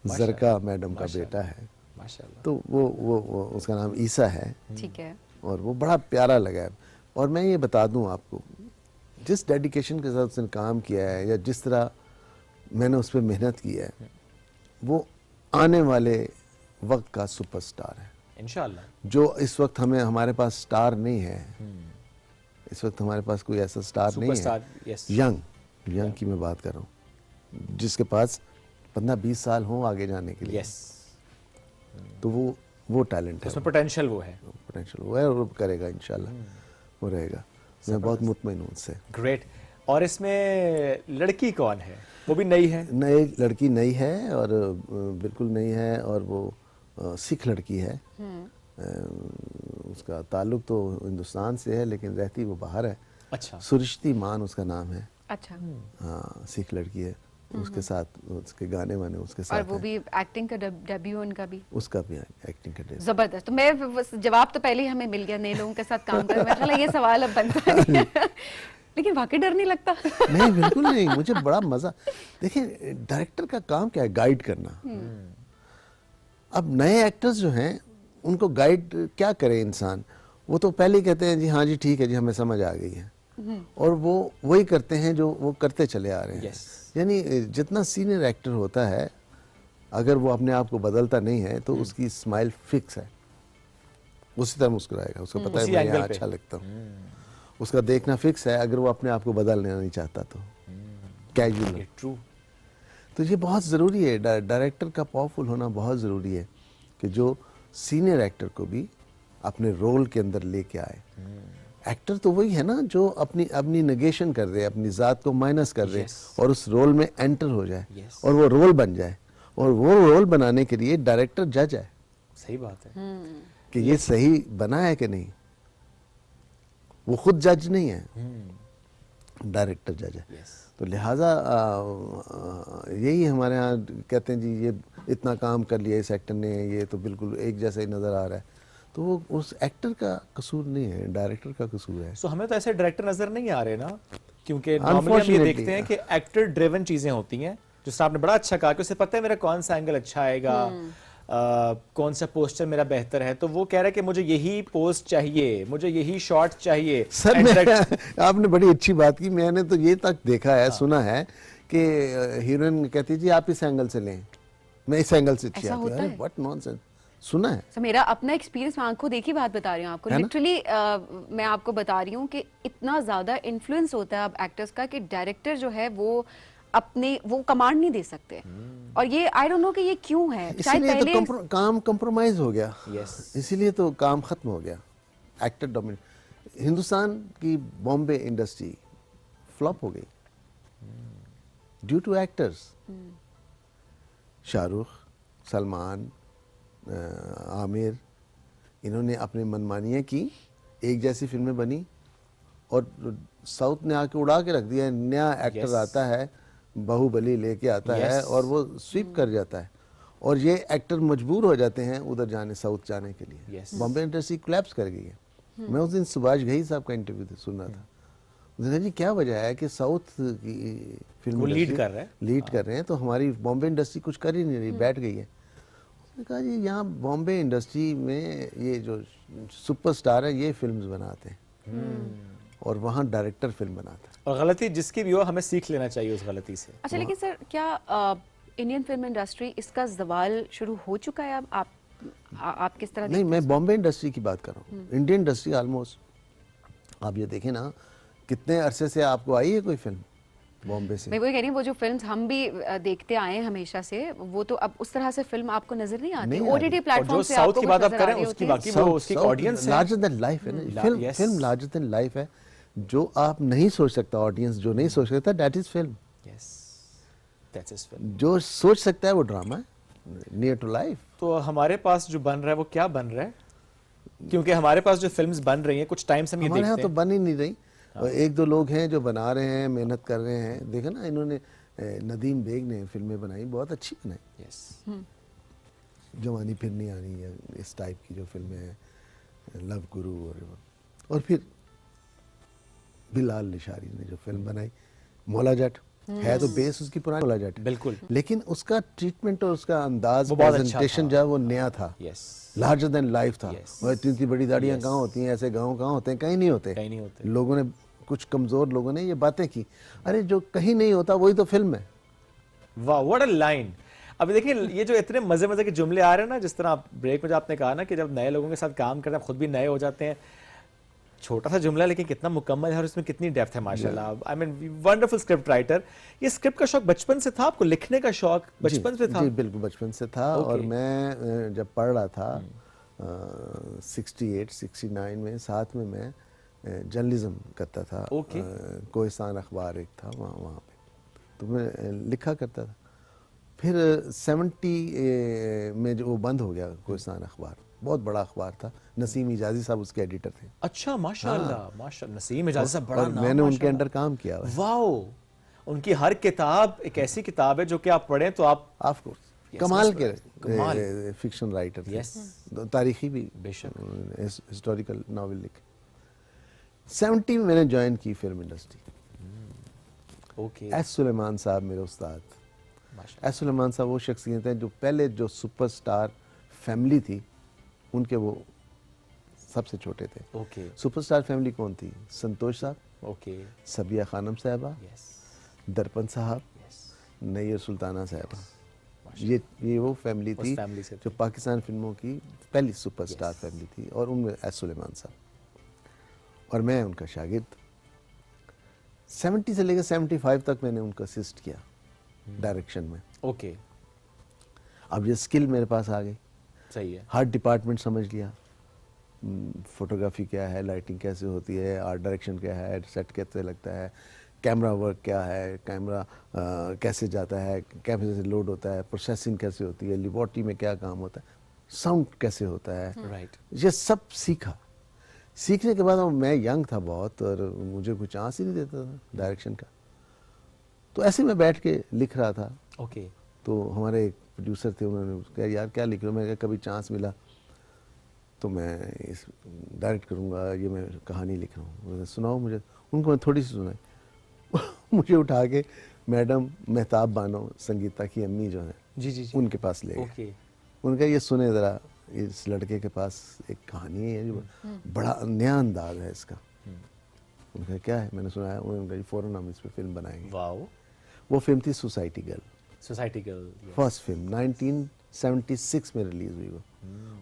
जरका मैडम का बेटा है। माशाल्लाह। तो वो उसका नाम ईसा है। ठीक है। और वो बड़ा प्यारा लगा है। और मैं ये बता दूं आपको, जिस डेडिकेशन के साथ उसने काम किया है, या जिस तरह मैंने उस पर मेहनत की है, वो आने वाले वक्त का सुपरस्टार है इंशाल्लाह। जो इस वक्त हमारे पास स्टार नहीं है, इस वक्त हमारे पास कोई ऐसा स्टार नहीं है। यंग की मैं बात कर रहा हूँ, जिसके पास 15-20 साल हो आगे जाने के लिए। तो वो टैलेंट है, उसमें पोटेंशियल वो है, और वो करेगा इंशाल्लाह, वो रहेगा। मैं बहुत मुतमईन हूँ उससे। ग्रेट। और इसमें लड़की कौन है? वो भी नई है? नई लड़की नई है, और बिल्कुल नई है, और वो सिख लड़की है। उसका ताल्लुक तो हिंदुस्तान से है, लेकिन रहती वो बाहर है। अच्छा। सुरिश्ती मान उसका नाम है। अच्छा। हाँ, सिख लड़की है। उसके साथ उसके गाने वाने उसके साथ, और वो भी एक्टिंग का डेब्यू उनका भी, उसका भी एक्टिंग का डेब्यू। जबरदस्त। तो मैं जवाब तो पहले ही हमें मिल गया, नए लोगों के साथ काम कर, मैं चला ये सवाल अब बनता नहीं है। लेकिन वाकई डर नहीं लगता? नहीं, बिल्कुल नहीं, मुझे बड़ा मजा। देखिए, डायरेक्टर का काम क्या है? गाइड करना। अब नए एक्टर्स जो हैं उनको गाइड क्या करे इंसान? वो तो पहले ही कहते हैं जी हाँ जी ठीक है जी, हमें समझ आ गई है, और वो वही करते हैं जो वो करते चले आ रहे हैं। यानी जितना सीनियर एक्टर होता है, अगर वो अपने आप को बदलता नहीं है तो उसकी स्माइल फिक्स है, उसी तरह मुस्कुराएगा। उसको पता है मैं यहाँ अच्छा लगता हूँ, उसका देखना फिक्स है। अगर वो अपने आप को बदलना नहीं चाहता तो कैजुअल। ट्रू। तो ये बहुत ज़रूरी है, डायरेक्टर का पावरफुल होना बहुत ज़रूरी है, कि जो सीनियर एक्टर को भी अपने रोल के अंदर लेके आए। एक्टर तो वही है ना जो अपनी नेगेशन कर दे, अपनी ज़ात को माइनस कर दे, और उस रोल में एंटर हो जाए, और वो रोल बन जाए। और वो रोल बनाने के लिए डायरेक्टर जज है। सही बात है। कि ये सही बना है कि नहीं। वो खुद जज नहीं है, डायरेक्टर जज है। तो लिहाजा यही हमारे यहाँ कहते हैं जी ये इतना काम कर लिया इस एक्टर ने, ये तो बिल्कुल एक जैसा ही नज़र आ रहा है। तो वो उस एक्टर का कसूर नहीं है, डायरेक्टर का कसूर है। सो हमें तो ऐसे डायरेक्टर नजर नहीं आ रहे ना, क्योंकि नॉर्मली हम ये देखते हैं कि एक्टर ड्रिवन चीजें होती हैं। जिस आपने बड़ा अच्छा कहा कि उसे पता है मेरा कौन सा एंगल अच्छा आएगा, कौन सा पोस्टर मेरा बेहतर है, तो वो कह रहा है कि मुझे यही पोस्ट चाहिए, मुझे यही शॉट चाहिए। सर आपने बड़ी अच्छी बात की। मैंने तो ये तक देखा है, सुना है कि हीरोइन कहती जी आप इस एंगल से लें, मैं इस एंगल से अच्छी आती है। व्हाट नॉनसेंस, सुना है। so, मेरा अपना एक्सपीरियंस, मैं आंखों देखी बात बता रही हूँ आपको, लिटरली मैं आपको बता रही हूँ कि इतना ज्यादा इन्फ्लुएंस होता है अब एक्टर्स का कि डायरेक्टर जो है वो अपने वो कमांड नहीं दे सकते। और ये आई डोंट नो कि ये क्यों है, शायद पहले तो काम कंप्रोमाइज हो गया। इसीलिए तो काम खत्म हो गया। एक्टर डोमिनेट, हिंदुस्तान की बॉम्बे इंडस्ट्री फ्लॉप हो गई due to actors. Shahrukh, Salman, Aamir, इन्होंने अपनी मनमानियाँ की, एक जैसी फिल्में बनी और साउथ ने आके उड़ा के रख दिया। नया एक्टर आता है, बाहुबली लेके आता है और वो स्वीप कर जाता है, और ये एक्टर मजबूर हो जाते हैं उधर जाने, साउथ जाने के लिए। बॉम्बे इंडस्ट्री कोलैप्स कर गई है। मैं उस दिन सुभाष घई साहब का इंटरव्यू सुन रहा था। उसने जी क्या वजह है कि साउथ की फिल्म लीड कर रहे हैं तो हमारी बॉम्बे इंडस्ट्री कुछ कर ही नहीं रही, बैठ गई है। उसने कहा जी यहाँ बॉम्बे इंडस्ट्री में ये जो सुपरस्टार है ये फिल्म्स बनाते हैं और वहाँ डायरेक्टर फिल्म बनाता है। और गलती जिसकी भी हो हमें सीख लेना चाहिए उस गलती से। अच्छा, लेकिन सर क्या इंडियन फिल्म इंडस्ट्री इसका ज़वाल शुरू हो चुका है अब? आप किस तरह? नहीं, मैं बॉम्बे इंडस्ट्री की बात कर रहा हूँ। इंडियन इंडस्ट्री ऑलमोस्ट आप ये देखें ना, कितने अरसे से आपको आई है कोई फिल्म बॉम्बे से? मैं वही कह रही हूँ, वो जो फिल्म्स हम भी देखते आए हैं हमेशा से, वो तो अब उस तरह से फिल्म आपको नजर नहीं आती। ओटीटी प्लेटफॉर्म से साउथ की बात आप करें उसकी बाकी वो उसकी ऑडियंस है, लार्जर देन लाइफ है ना। फिल्म लार्जर देन लाइफ है। जो आप नहीं सोच सकता, ऑडियंस जो नहीं सोच सकता, that is film. That's his film. जो सोच सकता है वो ड्रामा है, नियर टू लाइफ। तो हमारे पास जो बन रहा है वो क्या बन रहा है? क्योंकि हमारे पास जो फिल्म्स बन रही हैं कुछ टाइम से हम ये देखते हैं, तो बन ही नहीं रही। और एक दो लोग हैं जो बना रहे हैं, मेहनत कर रहे हैं। देखा ना, इन्होंने नदीम बेग ने फिल्में बनाई, बहुत अच्छी बनाई। जवानी फिर नहीं आनी है, इस टाइप की जो फिल्में हैं, लव गुरु, और फिर बिलाल निशारी ने जो फिल्म बनाई मौला जट, है तो बेस उसकी पुरानी मौला जट, बिल्कुल, लेकिन उसका ट्रीटमेंट और उसका अंदाज, प्रेजेंटेशन जो है वो नया था, लार्जर देन लाइफ था। और इतनी बड़ी दाढ़ियाँ कहाँ होती हैं, ऐसे गाँव कहाँ होते हैं? कहीं नहीं होते। लोगों ने, कुछ कमजोर लोगों ने ये बातें की। अरे जो कहीं नहीं होता वही तो फिल्म है। वाह, व्हाट अ लाइन। अभी देखिए ये जो इतने मजे मजे के जुमले आ रहे हैं ना, जिस तरह आप ब्रेक में जो आपने कहा ना कि जब नए लोगों के साथ काम करते हैं खुद भी नए हो जाते हैं। छोटा सा जुमला लेकिन कितना मुकम्मल है और इसमें कितनी डेप्थ है माशाल्लाह। I mean wonderful script writer. ये स्क्रिप्ट का शौक बचपन से था आपको? लिखने का शौक बचपन से था? जी बिल्कुल, बचपन से था। और मैं जब पढ़ रहा था 68, 69 में, साथ में मैं जर्नलिज्म करता था। कोहिस्तान अखबार एक था वहाँ पे, तो मैं लिखा करता था। फिर 70 में जो वो बंद हो गया कोहिस्तान अखबार, बहुत बड़ा अखबार था। नसीम इजाजी साहब उसके एडिटर थे। अच्छा, माशाल्लाह माशाल्लाह, नसीम इजाजी साहब बड़ा नाम। मैंने उनके अंडर काम किया। वाओ, उनकी हर किताब एक ऐसी किताब है जो कि आप पढ़ें तो आपको कमाल के फिक्शन राइटर थे, तारीखी भी, बेशक हिस्टोरिकल नॉवेल लिखे। 70 में मैंने ज्वाइन की फिल्म इंडस्ट्री। एस सुलेमान साहब मेरे उस्ताद। एस सुलेमान साहब वो शख्सियत हैं जो पहले जो सुपरस्टार फैमिली थी उनके वो सबसे छोटे थे। सुपरस्टार फैमिली कौन थी? संतोष साहब, सबिया खानम साहबा, दर्पण साहब, नैयर सुल्ताना साहबा। ये वो फैमिली थी जो पाकिस्तान फिल्मों की पहली सुपरस्टार फैमिली थी, और उनमें एस सुलेमान साहब और मैं उनका शागिर्द। 70 से लेकर 75 तक मैंने उनका असिस्ट किया डायरेक्शन में। अब ये स्किल मेरे पास आ गई, सही है। हर डिपार्टमेंट समझ लिया, फोटोग्राफी क्या है, लाइटिंग कैसे होती है, आर्ट डायरेक्शन क्या है, सेट कैसे लगता है, कैमरा वर्क क्या है, कैमरा कैसे जाता है, कैमरे से लोड होता है, प्रोसेसिंग कैसे होती है, लिबॉर्टी में क्या काम होता है, साउंड कैसे होता है, राइट, ये सब सीखा। सीखने के बाद मैं यंग था बहुत और मुझे कुछ चांस ही नहीं देता था डायरेक्शन का, तो ऐसे मैं बैठ के लिख रहा था। ओके। तो हमारे एक प्रोड्यूसर थे, उन्होंने कहा यार क्या लिख रहे हो, मैं कहा कभी चांस मिला तो मैं इस डायरेक्ट करूँगा, ये मैं कहानी लिख रहा हूँ, उन्होंने सुनाओ मुझे। उनको मैं थोड़ी सी सुनाई मुझे उठा के मैडम मेहताब बानो, संगीता की अम्मी जो है, जी, उनके पास ले गए। उनका ये सुने ज़रा, इस लड़के के पास एक कहानी है जो बड़ा नया अंदाज है इसका। उनका क्या है, मैंने सुना है। उन्होंने फ़ौरन हम इस पर फिल्म बनाएंगे। वाओ। वो फिल्म थी society girl. Society girl first film 1976 में रिलीज हुई वो,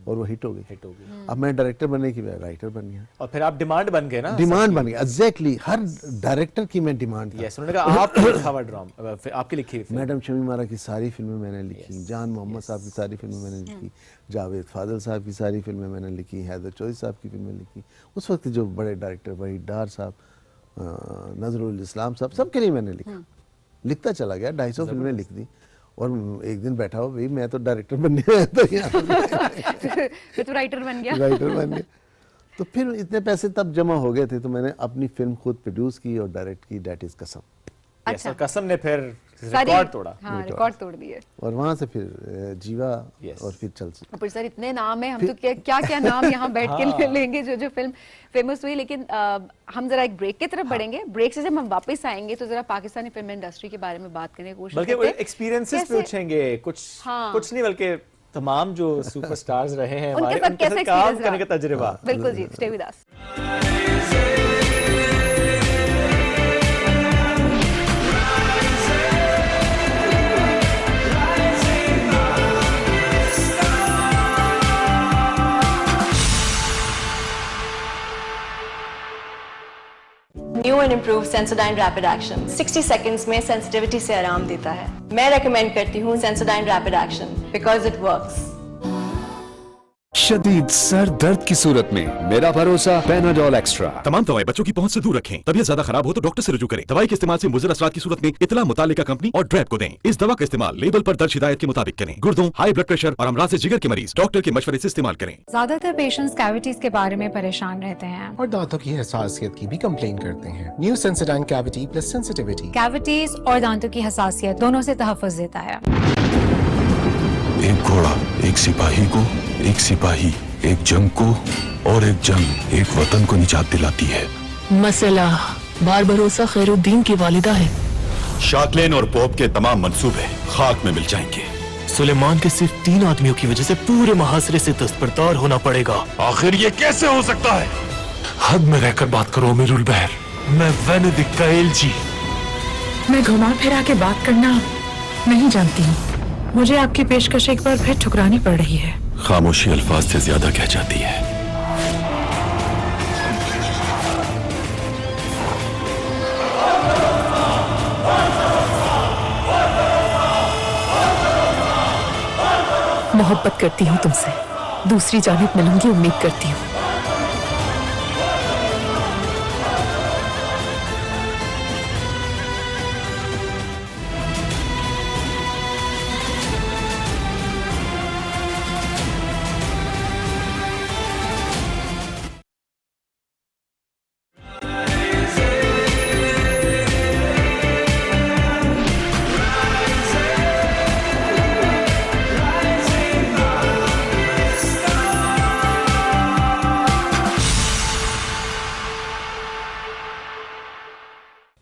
और वो हिट हो गई। अब मैं डायरेक्टर बनने की बजाय राइटर बन गया, और फिर आप डिमांड बन गए ना। डिमांड बन गया, एग्जैक्टली। हर डायरेक्टर की मैं डिमांड था। यस, उन्होंने कहा आपका लिखा हुआ ड्रामा, आपकी लिखी हुई फिल्म। मैडम शमी मारा की सारी फिल्में मैंने लिखी, जान मोहम्मद साहब की सारी फिल्में मैंने लिखी, जावेद फादल साहब की सारी फिल्में मैंने लिखी, हैदर चौधरी साहब की फिल्में लिखी। उस वक्त जो बड़े डायरेक्टर, वहीद डार साहब, नजरुल इस्लाम साहब, सबके लिए मैंने लिखा। लिखता चला गया, 250 फिल्में लिख दी। और एक दिन बैठा हो, भाई मैं तो डायरेक्टर बनने आया था यहाँ फिर तो राइटर बन गया। राइटर बन गया। तो फिर इतने पैसे तब जमा हो गए थे, तो मैंने अपनी फिल्म खुद प्रोड्यूस की और डायरेक्ट की, दैट इज कसम। अच्छा, कसम ने फिर रिकॉर्ड तोड़ा। हाँ, रिकॉर्ड तोड़ दिए। और वहां से फिर जीवा, और फिर चल पर सर इतने नाम है, हम तो क्या क्या नाम यहाँ बैठ के लेंगे जो फिल्म फेमस हुई। लेकिन हम जरा एक ब्रेक की तरफ बढ़ेंगे। ब्रेक से जब हम वापस आएंगे तो जरा पाकिस्तानी फिल्म इंडस्ट्री के बारे में बात करने की कोशिश बल्कि एक्सपीरियंसेस पूछेंगे, कुछ नहीं बल्कि तमाम जो सुपरस्टार्स रहे हैं हमारे, उनके साथ काम करने का तजुर्बा। बिल्कुल जी, stay with us. New and improve Sensodyne rapid action 60 seconds में सेंसिटिविटी से आराम देता है। मैं रेकमेंड करती हूँ Sensodyne rapid action because it works. शदीद सर दर्द की सूरत में मेरा भरोसा पैनाडोल एक्स्ट्रा। तमाम दवाएं बच्चों की पहुंच से दूर रखें। तबीयत ज्यादा खराब हो तो डॉक्टर से रुजू करें। दवाई के इस्तेमाल से मुज़र असरात की सूरत में इत्तला मुतालिका कंपनी और ड्रैप को दें। इस दवा का इस्तेमाल लेबल पर दर्ज हिदायत के मुताबिक करें। गुर्दों, हाई ब्लड प्रेशर और अमराज जिगर के मरीज डॉक्टर के मशवरे से इस्तेमाल करें। ज्यादातर पेशेंट्स कैविटीज के बारे में परेशान रहते हैं और दांतों की हसासियत की भी कंप्लेन करते हैं। New Sensodyne cavity plus sensitivity cavities और दांतों की हसासियत दोनों से तहफ़्फ़ुज़ देता है। एक घोड़ा, एक सिपाही को, एक सिपाही एक जंग को, और एक जंग एक वतन को निजात दिलाती है। मसला बारबरोसा खैरुद्दीन की वालिदा है। शाकलेन और पोप के तमाम मंसूबे खाक में मिल जाएंगे। सुलेमान के सिर्फ 3 आदमियों की वजह से पूरे मुहासरे से दस्तबरदार होना पड़ेगा। आखिर ये कैसे हो सकता है? हद में रहकर बात करो अमीरुल बहर। मैं वेनेदिक का एलजी। मैं घुमा फिरा के बात करना नहीं जानती हूँ। मुझे आपकी पेशकश एक बार फिर ठुकरानी पड़ रही है। खामोशी अल्फाज से ज्यादा कह जाती है। मोहब्बत करती हूँ तुमसे, दूसरी जानिब मिलूंगी उम्मीद करती हूँ।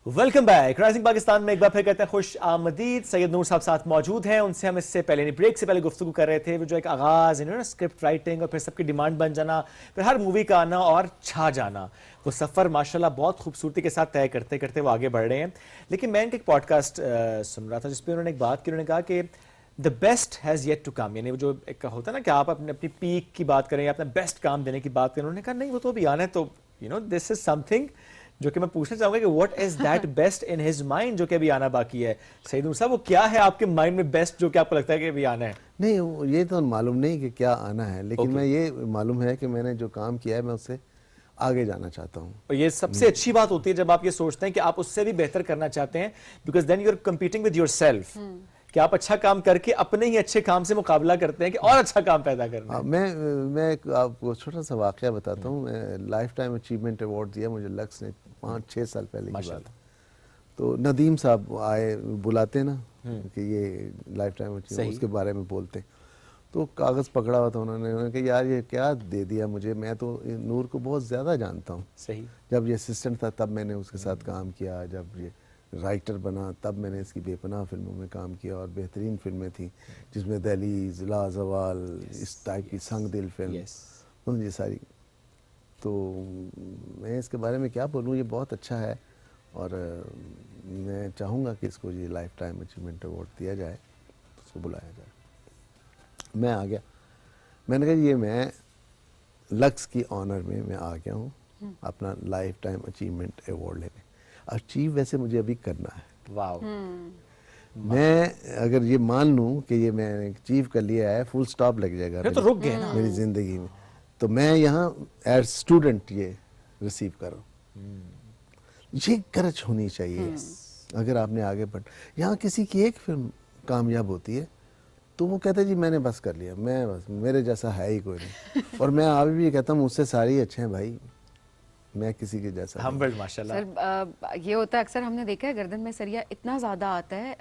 Welcome back. राइजिंग पाकिस्तान में एक बार फिर कहते हैं खुश आमदीद। सैयद नूर साहब साथ मौजूद हैं। उनसे हम इससे पहले ब्रेक से पहले गुफ्तगू कर रहे थे। वो जो एक आगाज़ ना स्क्रिप्ट राइटिंग और फिर सबकी डिमांड बन जाना, फिर हर मूवी का आना और छा जाना, वो सफ़र माशाल्लाह बहुत खूबसूरती के साथ तय करते करते वो आगे बढ़ रहे हैं। लेकिन मैं इनके एक पॉडकास्ट सुन रहा था जिसपे उन्होंने एक बात की। उन्होंने कहा कि the best has yet to come, यानी वो जो एक होता है ना कि आप अपनी पीक की बात करें या अपना बेस्ट काम देने की बात करें। उन्होंने कहा नहीं, वो तो अभी आना है। तो दिस इज समथिंग जो कि मैं पूछना चाहूंगा कि what is that best in his mind जो कि अभी आना बाकी है। सईद नूर साहब, वो क्या है आपके माइंड में बेस्ट जो कि आपको लगता है कि अभी आना है? नहीं, ये तो मालूम नहीं कि क्या आना है, लेकिन मैं ये मालूम है कि मैंने जो काम किया है मैं उससे आगे जाना चाहता हूँ। और ये सबसे अच्छी बात होती है जब आप ये सोचते हैं कि आप उससे भी बेहतर करना चाहते हैं, because then you are competing with yourself कि आप अच्छा काम करके अपने ही अच्छे काम से मुकाबला करते हैं कि और अच्छा काम पैदा करना है। मैं आपको छोटा सा वाकया बताता हूँ। मैं लाइफ टाइम अचीवमेंट अवार्ड दिया मुझे लक्स ने 5-6 साल पहले की बात। तो नदीम साहब आए, बुलाते ना कि ये लाइफ टाइम अचीवमेंट उसके बारे में बोलते, तो कागज़ पकड़ा हुआ था उन्होंने कहा यार ये क्या दे दिया मुझे, मैं तो नूर को बहुत ज़्यादा जानता हूँ। सही। जब ये असिस्टेंट था तब मैंने उसके साथ काम किया, जब ये राइटर बना तब मैंने इसकी बेपनाह फिल्मों में काम किया और बेहतरीन फिल्में थी जिसमें दहलीज, लाजवाल, इस टाइप की संग दिल फिल्म, उन ये सारी। तो मैं इसके बारे में क्या बोलूँ, ये बहुत अच्छा है और मैं चाहूँगा कि इसको ये लाइफ टाइम अचीवमेंट अवार्ड दिया जाए, उसको बुलाया जाए। मैं आ गया, मैंने कहा ये मैं लक्स की ऑनर में मैं आ गया हूँ अपना लाइफ टाइम अचीवमेंट अवार्ड लेने। अचीव वैसे मुझे अभी करना है। वाओ। मैं अगर ये मान लूँ कि ये मैंने अचीव कर लिया है, फुल स्टॉप लग जाएगा तो रुक गए ना मेरी ज़िंदगी में। तो मैं यहाँ एज स्टूडेंट ये रिसीव कर रहा हूँ। ये गरज होनी चाहिए अगर आपने आगे बढ़। यहाँ किसी की एक फिल्म कामयाब होती है तो वो कहते हैं जी मैंने बस कर लिया, मैं बस मेरे जैसा है ही कोई नहीं। और मैं अभी भी कहता हूँ मुझसे सारे ही अच्छे हैं भाई, मैं किसी के जैसा हम्बल माशाल्लाह। सर ये होता है अक्सर, हमने देखा है गर्दन में सरिया इतना ज़्यादा आता है।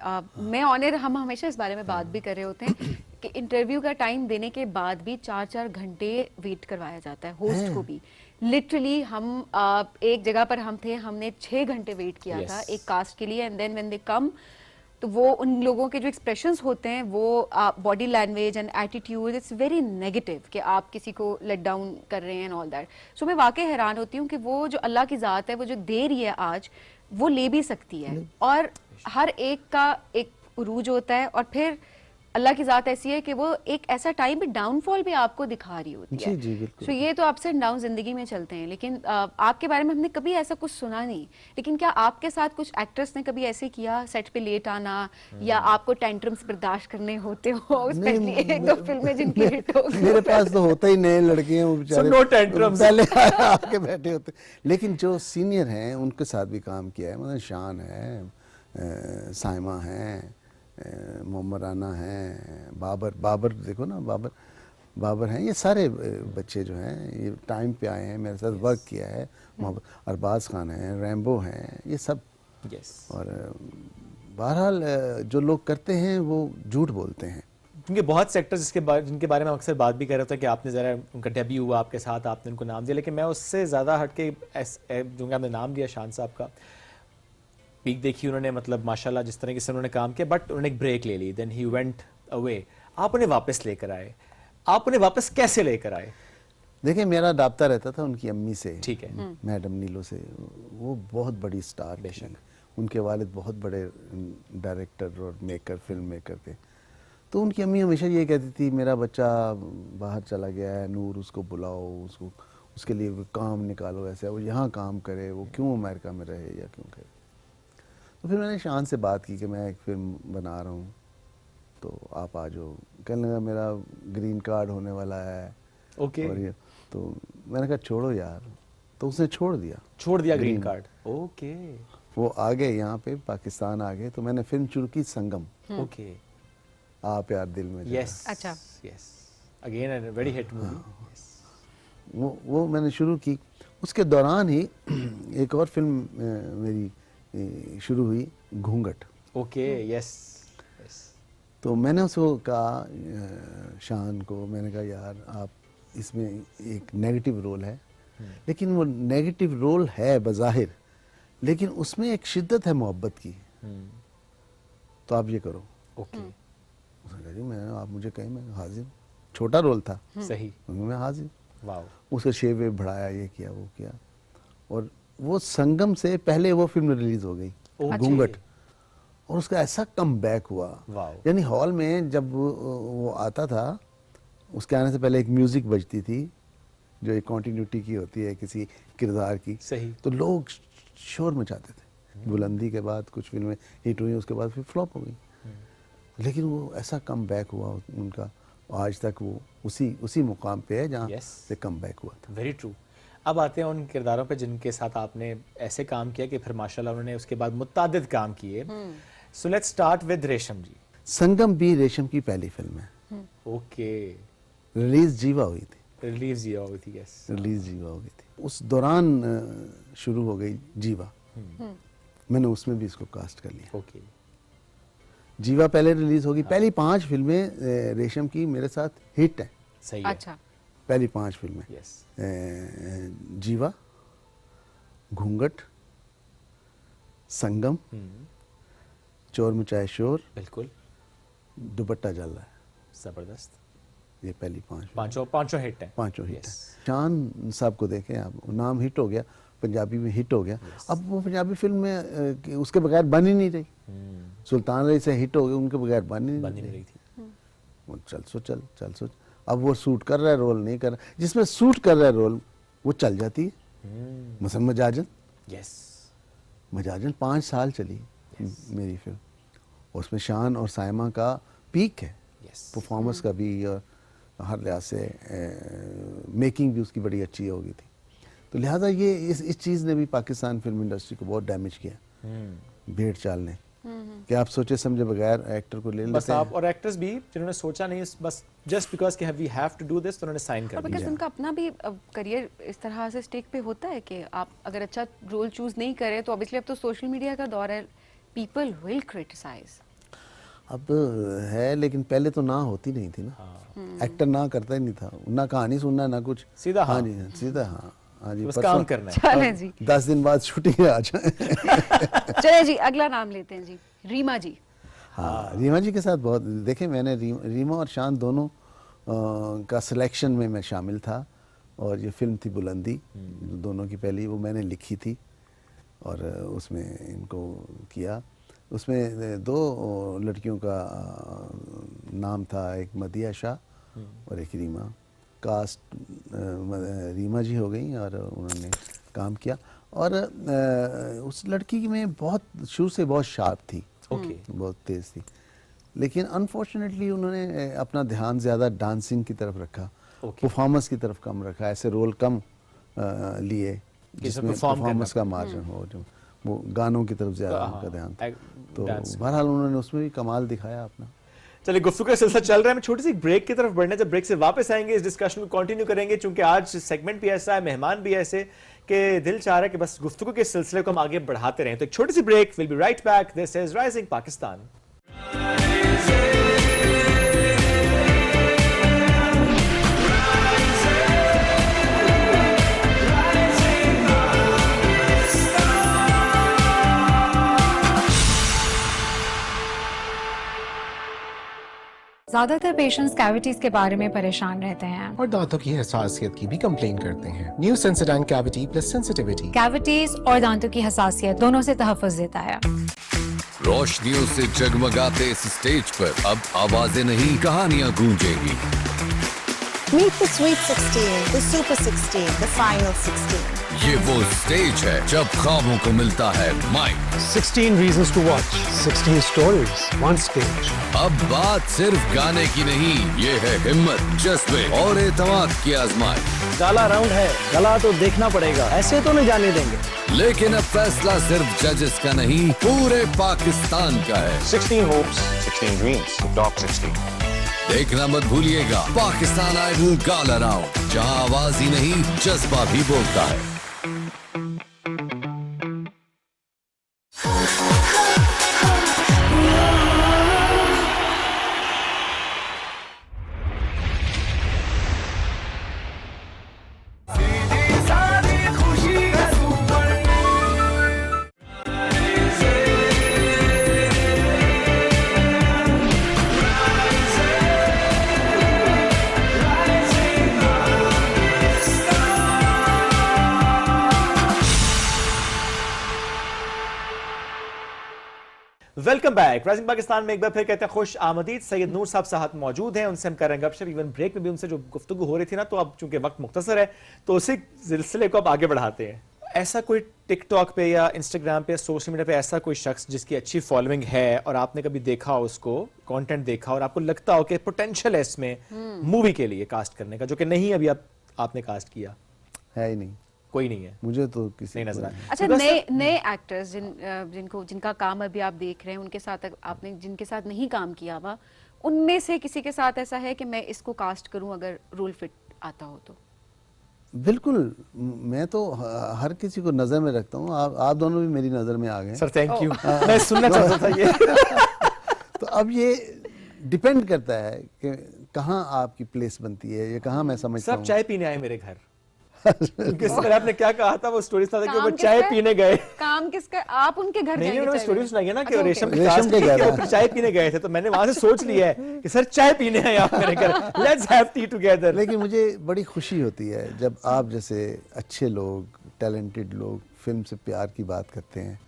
मैं ऑनर, हम हमेशा इस बारे में बात भी कर रहे होते हैं कि इंटरव्यू का टाइम देने के बाद भी 4-4 घंटे वेट करवाया जाता है होस्ट को भी। लिटरली हम एक जगह पर हम थे, हमने 6 घंटे वेट किया था एक कास्ट के लिए, एंड देन व्हेन दे कम तो वो उन लोगों के जो एक्सप्रेशंस होते हैं वो body language and attitude, it's very negative कि आप किसी को लेट डाउन कर रहे हैं एंड ऑल दैट। सो मैं वाकई हैरान होती हूँ कि वो जो अल्लाह की ज़ात है, वो जो दे रही है आज, वो ले भी सकती है। और हर एक का एक उरूज होता है और फिर अल्लाह की ज़ात ऐसी है कि वो एक ऐसा टाइम भी डाउनफॉल भी आपको दिखा रही होती है। जी बिल्कुल। सो ये तो अप्स एंड डाउन जिंदगी में चलते हैं, लेकिन आपके बारे में हमने कभी ऐसा कुछ सुना नहीं। लेकिन क्या आपके साथ कुछ एक्टर्स ने कभी ऐसे किया, सेट पे लेट आना या आपको टेंट्रम्स बर्दाश्त करने होते हो? स्पेशली 1-2 फिल्में जिनकी हिट हो गई। मेरे पास तो होता ही नए लड़के हैं वो बेचारे, नो टेंट्रम्स पहले आके बैठे होते। लेकिन जो सीनियर हैं उनके साथ भी काम किया है, मतलब शान है, साइमा है, मोहम्मद राना है, बाबर देखो ना, बाबर हैं, ये सारे बच्चे जो हैं ये टाइम पे आए हैं, मेरे साथ वर्क किया है। मोहम्मद अरबाज खान हैं, रैम्बो हैं, ये सब। और बहरहाल जो लोग करते हैं वो झूठ बोलते हैं, क्योंकि बहुत सेक्टर्स जिनके बारे में अक्सर बात भी कर रहा था कि आपने ज़रा उनका डेब्यू हुआ आपके साथ, आपने उनको नाम दिया, लेकिन मैं उससे ज़्यादा हट के जो आपने नाम दिया शान साहब का, पीक देखी उन्होंने, मतलब माशाल्लाह जिस तरह से उन्होंने काम किया, बट उन्होंने एक ब्रेक ले ली, देन ही वेंट अवे। आप उन्हें वापस लेकर आए, आप उन्हें वापस कैसे लेकर आए? देखिए मेरा राब्ता रहता था उनकी अम्मी से, ठीक है, मैडम नीलो से। वो बहुत बड़ी स्टार थी, उनके वालिद बहुत बड़े डायरेक्टर और मेकर, फिल्म मेकर थे। तो उनकी अम्मी हमेशा ये कहती थी मेरा बच्चा बाहर चला गया है, नूर उसको बुलाओ, उसको उसके लिए काम निकालो, ऐसे वो यहाँ काम करे, वो क्यों अमेरिका में रहे या क्यों करे। तो फिर मैंने शान से बात की कि मैं एक फिल्म बना रहा हूँ तो आप आ जाओ। कहने लगा मेरा ग्रीन कार्ड होने वाला है। ओके। और ये तो मैंने कहा छोड़ो यार, तो उसने छोड़ दिया ग्रीन कार्ड। ओके। वो आ गए यहाँ पे, पाकिस्तान आ गए। तो मैंने फिल्म शुरू की संगम। ओके। आ प्यार दिल में। यस। अच्छा। Yes. Again a very hit movie. वो मैंने शुरू की। उसके दौरान ही एक और फिल्म मेरी शुरू हुई, घूंघट। ओके। यस। तो मैंने उसको कहा शान को, मैंने कहा यार आप इसमें एक नेगेटिव रोल है, लेकिन वो नेगेटिव रोल है बज़ाहिर, लेकिन उसमें एक शिद्दत है मोहब्बत की, तो आप ये करो। ओके। उसने कहा जी मैं, आप मुझे कहें मैं हाजिर। छोटा रोल था, सही, मैं हाजिर। वाओ। उसका शेव वेव बढ़ाया, ये किया वो किया, और वो संगम से पहले वो फिल्म रिलीज हो गई, घूंघट, और उसका ऐसा कम बैक हुआ। यानी हॉल में जब वो आता था, उसके आने से पहले एक म्यूजिक बजती थी जो एक कॉन्टिन्यूटी की होती है किसी किरदार की। सही। तो लोग शोर मचाते थे। बुलंदी के बाद कुछ फिल्में हिट हुई, उसके बाद फिर फ्लॉप हो गई, लेकिन वो ऐसा कम बैक हुआ उनका, आज तक वो उसी मुकाम पे है जहाँ से कम बैक हुआ था। Very true. अब आते हैं उन किरदारों पे जिनके साथ आपने ऐसे काम किया कि फिर माशाल्लाह उन्होंने उसके बाद मुत्तादिद काम किए। सो लेट्स स्टार्ट विद रेशम जी। संगम भी रेशम की पहली फिल्म है। ओके। रिलीज जीवा हुई थी। रिलीज जीवा हुई थी, यस। रिलीज जीवा हो गई थी, उस दौरान शुरू हो गई जीवा। मैंने उसमें भी इसको कास्ट कर लिया। ओके। जीवा पहले रिलीज होगी। पहली 5 फिल्में रेशम की मेरे साथ हिट है। सही है। अच्छा। पहली 5 फिल्में, यस। जीवा, घूंघट, संगम, चोर मचाए शोर, बिल्कुल, दुपट्टा जल रहा है। जबरदस्त। ये पहली 5 पांचों हिट है। पांचों हिट है। शान साहब को देखें आप, नाम हिट हो गया, पंजाबी में हिट हो गया। अब वो पंजाबी फिल्म में उसके बगैर बन ही नहीं रही। सुल्तान रही से हिट हो गई, उनके बगैर बन ही नहीं रही थी। वो चल सोच अब वो सूट कर रहा है रोल, नहीं कर रहा, जिसमें सूट कर रहा है रोल वो चल जाती है। मसलन मजाजन, यस, मजाजन 5 साल चली मेरी फिल्म, उसमें शान और साइमा का पीक है, परफॉर्मेंस का भी और हर लिहाज से मेकिंग भी उसकी बड़ी अच्छी हो गई थी। तो लिहाजा ये इस चीज़ ने भी पाकिस्तान फिल्म इंडस्ट्री को बहुत डैमेज किया, भेड़ चाल ने, कि आप सोचे समझे बगैर एक्टर को ले लेते बस आप और एक्टर्स भी जिन्होंने सोचा नहीं, बस जस्ट बिकॉज कि we have to do this, तो उन्होंने साइन कर दिया। बिकॉज उनका अपना भी करियर इस तरह से स्टेक पे होता है कि आप अगर अच्छा रोल चूज नहीं करें तो ऑब्वियसली अब तो सोशल मीडिया का दौर है, पीपल विल क्रिटिसाइज। अब है, लेकिन पहले तो ना होती नहीं थी ना, एक्टर ना करता ही नहीं था, ना कहानी सुनना ना कुछ, सीधा हाँ जी, सीधा हाँ जी, बस काम करना है। चलें जी, 10 दिन बाद शूटिंग आ जाए। चले जी, अगला नाम लेते हैं जी, रीमा जी। हाँ, रीमा जी के साथ बहुत देखे मैंने, रीमा और शान दोनों का सिलेक्शन में मैं शामिल था, और ये फिल्म थी बुलंदी, दोनों की पहली, वो मैंने लिखी थी और उसमें इनको किया। उसमें 2 लड़कियों का नाम था, एक मदिया शाह और एक रीमा। कास्ट रीमा जी हो गई और उन्होंने काम किया, और उस लड़की में बहुत शुरू से बहुत शार्प थी, बहुत तेज़ थी, लेकिन अनफॉर्चुनेटली उन्होंने अपना ध्यान ज़्यादा डांसिंग की तरफ रखा, परफॉर्मेंस की तरफ कम रखा, ऐसे रोल कम लिए जिसमें परफॉर्मेंस का मार्जिन हो, जो वो गानों की तरफ ज़्यादा उनका ध्यान था। तो बहरहाल उन्होंने उसमें भी कमाल दिखाया अपना। चलिए, गुफ्तगू का सिलसिला चल रहा है, हम छोटी सी ब्रेक की तरफ बढ़ने, जब ब्रेक से वापस आएंगे इस डिस्कशन को कंटिन्यू करेंगे, क्योंकि आज सेगमेंट भी ऐसा है, मेहमान भी ऐसे कि दिल चाह रहा है कि बस गुफ्तगू के सिलसिले को हम आगे बढ़ाते रहें। तो एक छोटी सी break, will be right back. This is rising Pakistan. ज्यादातर पेशेंट्स कैविटीज के बारे में परेशान रहते हैं और दांतों की हसासियत की भी कंप्लेन करते हैं। New Sensodyne cavity plus sensitivity cavities और दांतों की हसासियत दोनों से तहफ़्फ़ुज़ देता है। रोशनियों से जगमगाते इस स्टेज पर अब आवाजें नहीं, कहानियां गूंजेंगी। Meet the Sweet 16, the Super 16, the Final 16. ये वो स्टेज है जब ख्वाबों को मिलता है mic. 16 reasons to watch, 16 stories, one stage. अब बात सिर्फ गाने की नहीं, ये है हिम्मत, जज्बे और एतमाद की आजमाइश। काला राउंड है, गला तो देखना पड़ेगा, ऐसे तो नहीं जाने देंगे। लेकिन अब फैसला सिर्फ जजेस का नहीं, पूरे पाकिस्तान का है। 16 hopes, 16 dreams, top 16. देखना मत भूलिएगा पाकिस्तान आइडल गाला राउंड, जहां आवाज ही नहीं जज्बा भी बोलता है। Welcome back. राइजिंग पाकिस्तान में एक बार फिर कहते हैं खुश आमदीद। सैयद नूर साहब साथ मौजूद हैं, उनसे हम करेंगे गपशप। इवन ब्रेक में भी उनसे जो गुफ्तगू हो रही थी ना, तो अब चूंकि वक्त मुख्तसर है तो उसी सिलसिले को अब आगे बढ़ाते हैं। ऐसा कोई टिकटॉक पे या इंस्टाग्राम पे, सोशल मीडिया पे ऐसा कोई शख्स जिसकी अच्छी फॉलोइंग है और आपने कभी देखा हो उसको, कंटेंट देखा और आपको लगता हो कि पोटेंशियल है इसमें मूवी के लिए कास्ट करने का, जो कि नहीं अभी आपने कास्ट किया? है ही नहीं। कोई नहीं है, मुझे तो किसी नहीं नजर को- अच्छा, नए एक्टर्स जिनका काम अभी आप देख रहे हैं, उनके साथ आपने जिनके साथ नहीं काम किया हुआ, उनमें से किसी के साथ ऐसा है कि मैं इसको कास्ट करूं अगर रोल फिट आता हो तो? बिल्कुल, मैं तो हर किसी को नजर में रखता हूँ। आप दोनों भी मेरी नजर में आ गए सर, थैंक यू। मैं सुनना चाहता था ये। तो अब ये डिपेंड करता है कि कहाँ आपकी प्लेस बनती है, ये कहाँ मैं समझता सब हूँ। चाय पीने आए मेरे घर। क्योंकि आपने क्या कहा था, वो स्टोरी था कि वो काम चाय किसका है? पीने गए। काम किसका? आप उनके घर नहीं, जाएंगे उन्होंने चाय स्टोरी पीने? सुनाई है ना कि अच्छा, रेशम okay. के रेशम के घर, वो फिर चाय पीने गए थे, तो मैंने वहां से सोच लिया है कि सर चाय पीने आए आप मेरे घर, लेट्स हैव टी टुगेदर। लेकिन मुझे बड़ी खुशी होती है जब आप जैसे अच्छे लोग, टैलेंटेड लोग फिल्म से प्यार की बात करते हैं,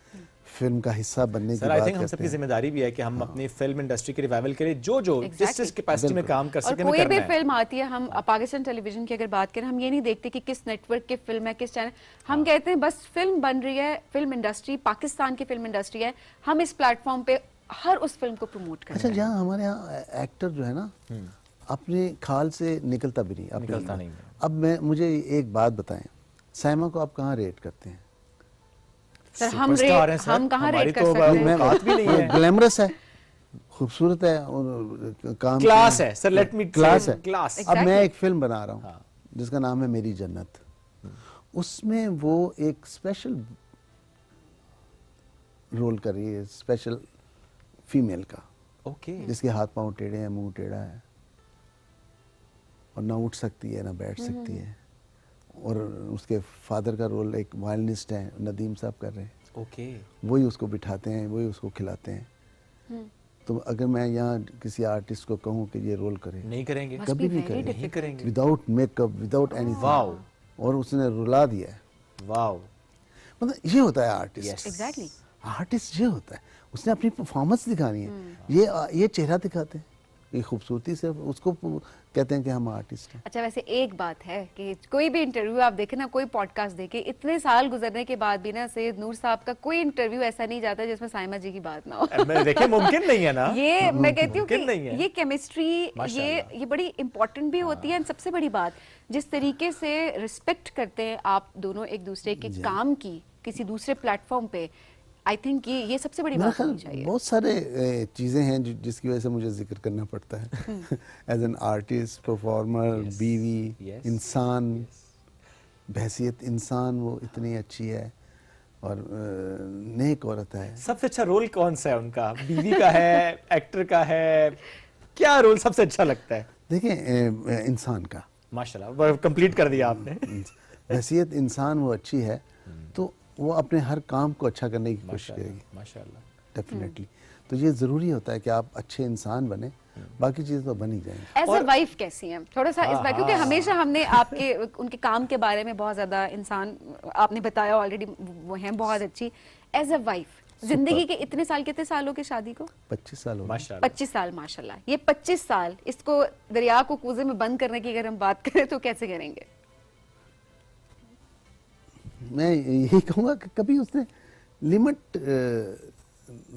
फिल्म का हिस्सा बनने की सर, आई बात थिंक हम करते सबकी हैं। जिम्मेदारी भी है कि हम अपनी फिल्म इंडस्ट्री के रिवाइवल के लिए जो जिस कैपेसिटी में काम कर और सके, कोई भी फिल्म आती है, हम पाकिस्तान टेलीविजन की अगर बात करें, हम ये नहीं देखते कि किस नेटवर्क की फिल्म है, किस चैनल, हम कहते हैं बस फिल्म बन रही है, फिल्म इंडस्ट्री, पाकिस्तान की फिल्म इंडस्ट्री है, हम इस प्लेटफॉर्म पे हर उस फिल्म को प्रमोट करते अच्छा, हैं। जहाँ हमारे यहाँ एक्टर जो है ना, अपने खाल से निकलता भी नहीं, निकलता नहीं। अब मुझे एक बात बताएं, साइमा को आप कहाँ रेट करते हैं? सर, हम कहाँ हमारी रेट कर तो सकते हैं? बात भी नहीं है। ग्लैमरस है, खूबसूरत है, और काम क्लास है सर, लेट मी क्लास है। क्लास। अब मैं एक फिल्म बना रहा हूँ जिसका नाम है मेरी जन्नत। उसमें वो एक स्पेशल रोल कर रही है, स्पेशल फीमेल का, ओके, जिसके हाथ पांव टेढ़े हैं, मुंह टेढ़ा है, और ना उठ सकती है ना बैठ सकती है, और उसके फादर का रोल एक वायलिनिस्ट है, नदीम साहब कर रहे हैं। ओके, वही उसको बिठाते हैं, वही उसको खिलाते हैं। तो अगर मैं यहाँ किसी आर्टिस्ट को कहूँ कि ये रोल करे, नहीं करेंगे, कभी नहीं नहीं करेंगे, without makeup, without anything. Wow, और उसने रुला दिया है। वाओ, मतलब ये होता है आर्टिस्ट। एग्जैक्टली, आर्टिस्ट ये होता है, उसने अपनी परफॉर्मेंस दिखानी है। ये चेहरा दिखाते हैं, ये खूबसूरती से उसको कहते हैं कि हम आर्टिस्ट हैं। अच्छा, वैसे एक बात है कि कोई भी इंटरव्यू आप देखें ना, कोई पॉडकास्ट देखे, इतने साल गुजरने के बाद भी ना सैयद नूर साहब का कोई इंटरव्यू ऐसा नहीं जाता जिसमें साइमा जी की बात ना हो। मैं देखिए, मुमकिन नहीं है ना। ये मैं कहती हूँ मुमकिन नहीं है। कि ये केमिस्ट्री, ये बड़ी इंपॉर्टेंट भी होती है। सबसे बड़ी बात, जिस तरीके से रिस्पेक्ट करते हैं आप दोनों एक दूसरे के काम की किसी दूसरे प्लेटफॉर्म पे, आई थिंक ये सबसे बड़ी बात होनी चाहिए। बहुत सारे चीज़ें हैं जिसकी वजह से मुझे जिक्र करना पड़ता है। एज एन आर्टिस्ट, परफॉर्मर, बीवी, इंसान, बहसियत इंसान वो इतनी अच्छी है, और नेक औरत है। सबसे अच्छा रोल कौन सा है उनका? बीवी का है, एक्टर का है, क्या रोल सबसे अच्छा लगता है? देखिए, इंसान का। माशाल्लाह, कंप्लीट कर दिया आपने। बहसियत इंसान वो अच्छी है, तो वो अपने हर काम को अच्छा करने की कोशिश करेगी, माशाल्लाह, डेफिनेटली। तो ये ज़रूरी होता है कि आप अच्छे इंसान बने, बाकी चीज़ें तो बन ही जाएंगी। एज अ वाइफ कैसी हैं? थोड़ा सा इस बार, क्योंकि हमेशा हमने आपके उनके काम के बारे में बहुत ज़्यादा इंसान आपने बताया ऑलरेडी, वो हैं बहुत अच्छी। एज अ वाइफ, जिंदगी के इतने साल, कितने साल हो गए शादी को? 25 साल हो गए। 25 साल, माशाल्लाह। ये 25 साल, इसको दरिया को कूजे में बंद करने की अगर हम बात करें तो कैसे करेंगे? मैं यही कहूँगा कि कभी उसने लिमिट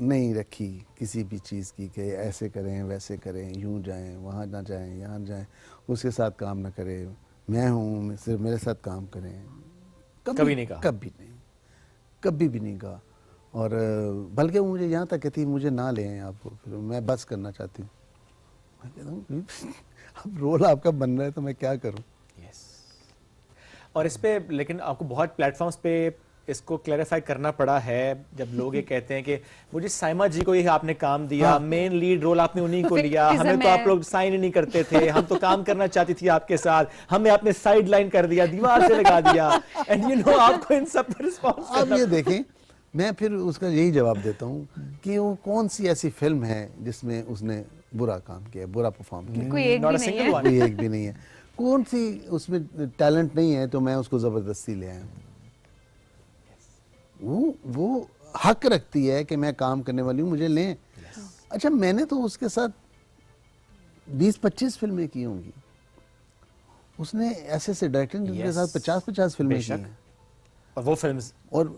नहीं रखी किसी भी चीज़ की, कि ऐसे करें, वैसे करें, यूं जाएं, वहाँ ना जाएं, यहाँ जाएं, उसके साथ काम ना करें, मैं हूँ सिर्फ मेरे साथ काम करें। कभी नहीं कहा, कभी भी नहीं कहा। और बल्कि वो मुझे यहाँ तक कहती है मुझे ना लें आपको, फिर मैं बस करना चाहती हूँ। मैं कहता हूँ अब रोल आपका बन रहा है तो मैं क्या करूँ। और इस पे लेकिन आपको बहुत प्लेटफॉर्म्स पे इसको क्लैरिफाई करना पड़ा है, जब लोग ये कहते हैं कि मुझे साइमा जी को ही आपने काम दिया, मेन लीड रोल आपने उन्हीं को लिया, हमें तो आप लोग साइन ही नहीं करते थे, हम तो काम करना चाहती थी आपके साथ, हमें आपने साइड लाइन कर दिया, दीवार से लगा दिया, एंड यू नो आपको इन सब पर रिस्पॉन्स। अब ये देखें, मैं फिर उसका यही जवाब देता हूँ कि वो कौन सी ऐसी फिल्म है जिसमें उसने बुरा काम किया, बुरा परफॉर्म किया? कोई एक भी नहीं है। कौन सी उसमें टैलेंट नहीं है तो मैं उसको जबरदस्ती ले आया हूँ। वो हक रखती है कि मैं काम करने वाली हूँ, मुझे लें। अच्छा, मैंने तो उसके साथ 20-25 फिल्में की होंगी, उसने ऐसे डायरेक्टर के साथ 50-50 फिल्में की हैं, और वो फिल्म्स, और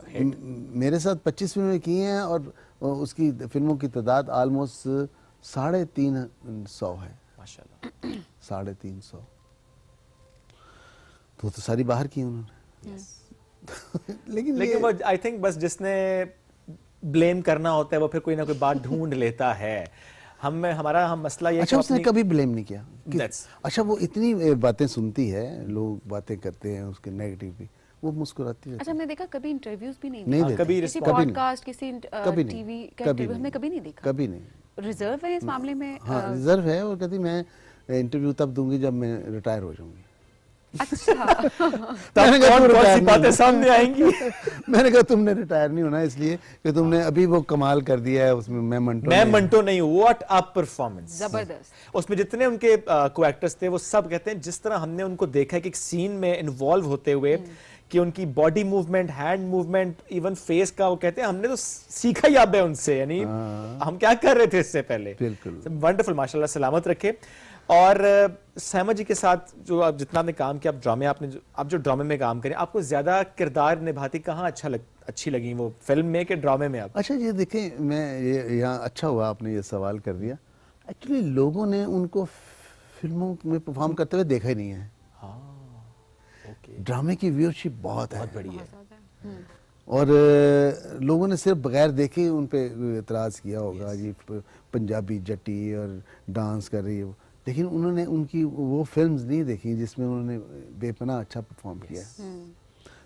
मेरे साथ 25 फिल्में की हैं, और उसकी फिल्मों की तादाद ऑलमोस्ट 350 है। माशाल्लाह, 350। तो सारी बाहर की उन्होंने। लेकिन वो आई थिंक बस जिसने ब्लेम करना होता है वो फिर कोई ना कोई बात ढूंढ लेता है। हम मसला ये अच्छा, उसने कभी ब्लेम नहीं किया। अच्छा, वो इतनी बातें सुनती है, लोग बातें करते हैं उसके नेगेटिव भी, वो मुस्कुराती है। अच्छा, हमने देखा कभी इंटरव्यूज भी नहीं देखा, कभी किसी पॉडकास्ट, किसी टीवी का इंटरव्यू हमने कभी नहीं देखा। कभी नहीं। रिजर्व है इस मामले में? हाँ, रिजर्व है, और कहती मैं इंटरव्यू तब दूंगी जब मैं रिटायर हो जाऊंगी। अच्छा। मैंने कहा कौन सी बातें सामने आएंगी? मैंने कहा तुमने रिटायर नहीं होना, इसलिए कि तुमने अभी वो कमाल कर दिया है उसमें। मैं मंटो नहीं, व्हाट अ परफॉर्मेंस, जबरदस्त। उसमें जितने उनके को एक्टर्स थे वो सब कहते हैं जिस तरह हमने उनको देखा कि एक सीन में इन्वॉल्व होते हुए कि उनकी body movement, hand movement, even face का, वो कहते हैं हमने तो सीखा ही अब है उनसे, यानी हम क्या कर रहे थे इससे पहले। बिल्कुल वंडरफुल, माशाल्लाह, सलामत रखे। और सायमा जी के साथ जो आप जितना आपने काम किया, आप जो ड्रामे में काम करें, आपको ज्यादा किरदार निभाती कहाँ अच्छी लगी, वो फिल्म में कि ड्रामे में? आप अच्छा, ये देखें, मैं ये यहाँ अच्छा हुआ आपने ये सवाल कर दिया। एक्चुअली लोगों ने उनको फिल्मों में परफॉर्म करते हुए देखा ही नहीं है। ड्रामे की व्यूअरशिप बहुत बड़ी है, और लोगों ने सिर्फ बगैर देखे उन पे एतराज़ किया होगा, ये पंजाबी जट्टी और डांस कर रही है, लेकिन उन्होंने उनकी वो फिल्म्स नहीं देखी जिसमें उन्होंने बेपनाह अच्छा परफॉर्म किया।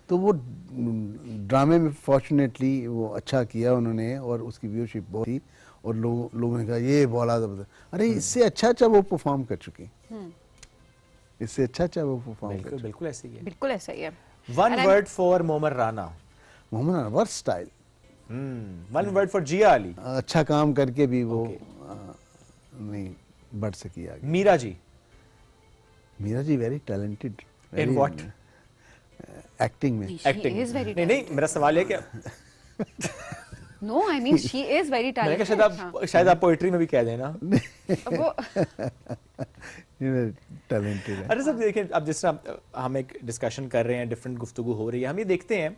तो वो ड्रामे में फॉर्चुनेटली वो अच्छा किया उन्होंने, और उसकी व्यूअरशिप बहुत थी, और लोगों ने कहा ये बोला ज़बरदस्त। अरे इससे अच्छा वो परफॉर्म कर चुकी, इससे अच्छा वो परफॉर्म कर चुकी। बिल्कुल ऐसे ही है, बिल्कुल ऐसा ही है। One word for Moammar Rana. Moammar Rana versatile. One word for Zia Ali. अच्छा काम करके भी वो नहीं बढ़ सकी आगे। Meera ji very talented. In what? Acting में। एक्टिंग नहीं, मेरा सवाल है क्या No, I mean she is very talented. शायद आप पोएट्री में भी कह देना। वो टैलेंटेड है। अरे सब देखें, अब जिस तरह हम एक डिस्कशन कर रहे हैं, डिफरेंट गुफ्तगू हो रही है, हम ये देखते हैं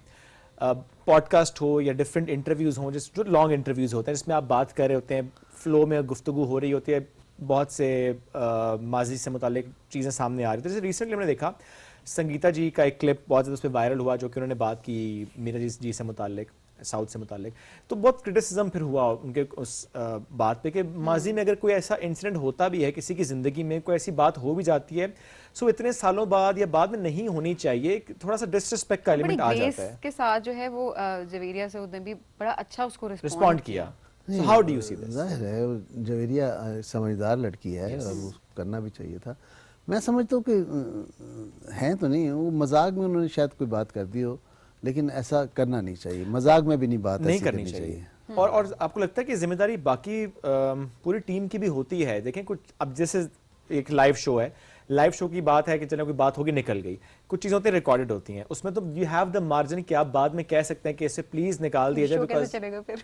पॉडकास्ट हो या डिफरेंट इंटरव्यूज हो, जो लॉन्ग इंटरव्यूज होते हैं जिसमें आप बात कर रहे होते हैं, फ्लो में गुफ्तगू हो रही होती है, बहुत से माजी से मुतालिक चीज़ें सामने आ रही थी। जैसे रिसेंटली हमने देखा संगीता जी का एक क्लिप बहुत ज़्यादा उस पर वायरल हुआ, जो कि उन्होंने बात की मीरा जी से मुतालिक, साउथ से मुतालिक, तो बहुत क्रिटिसिज्म फिर हुआ उनके उस बात पे कि माजी में अगर कोई ऐसा इंसिडेंट होता भी है, किसी की ज़िंदगी में कोई ऐसी बात हो भी जाती है, सो इतने सालों बाद या बाद में नहीं होनी चाहिए, थोड़ा सा डिसरिस्पेक्ट का एलिमेंट आ जाता है। के साथ जो है वो जवेरिया से उसने भी बड़ा अच्छा उसको रिस्पॉन्ड किया। So how do you see this? जाहिर है जवेरिया समझदार लड़की है, और वो करना भी चाहिए था। मैं समझता हूँ कि हैं तो नहीं, वो मजाक में उन्होंने शायद कोई बात कर दी हो, लेकिन ऐसा करना नहीं चाहिए, मजाक में भी नहीं बात नहीं करनी चाहिए। और आपको लगता है कि जिम्मेदारी बाकी पूरी टीम की भी होती है? देखें, कुछ अब जैसे एक लाइव शो है, लाइव शो की बात है कि चलो कोई बात होगी, निकल गई, कुछ चीज़ें होती हैं रिकॉर्डेड होती हैं, उसमें तो यू हैव द मार्जिन कि आप बाद में कह सकते हैं कि इसे प्लीज निकाल दिया जाए, बिकॉज़ चलेगा फिर।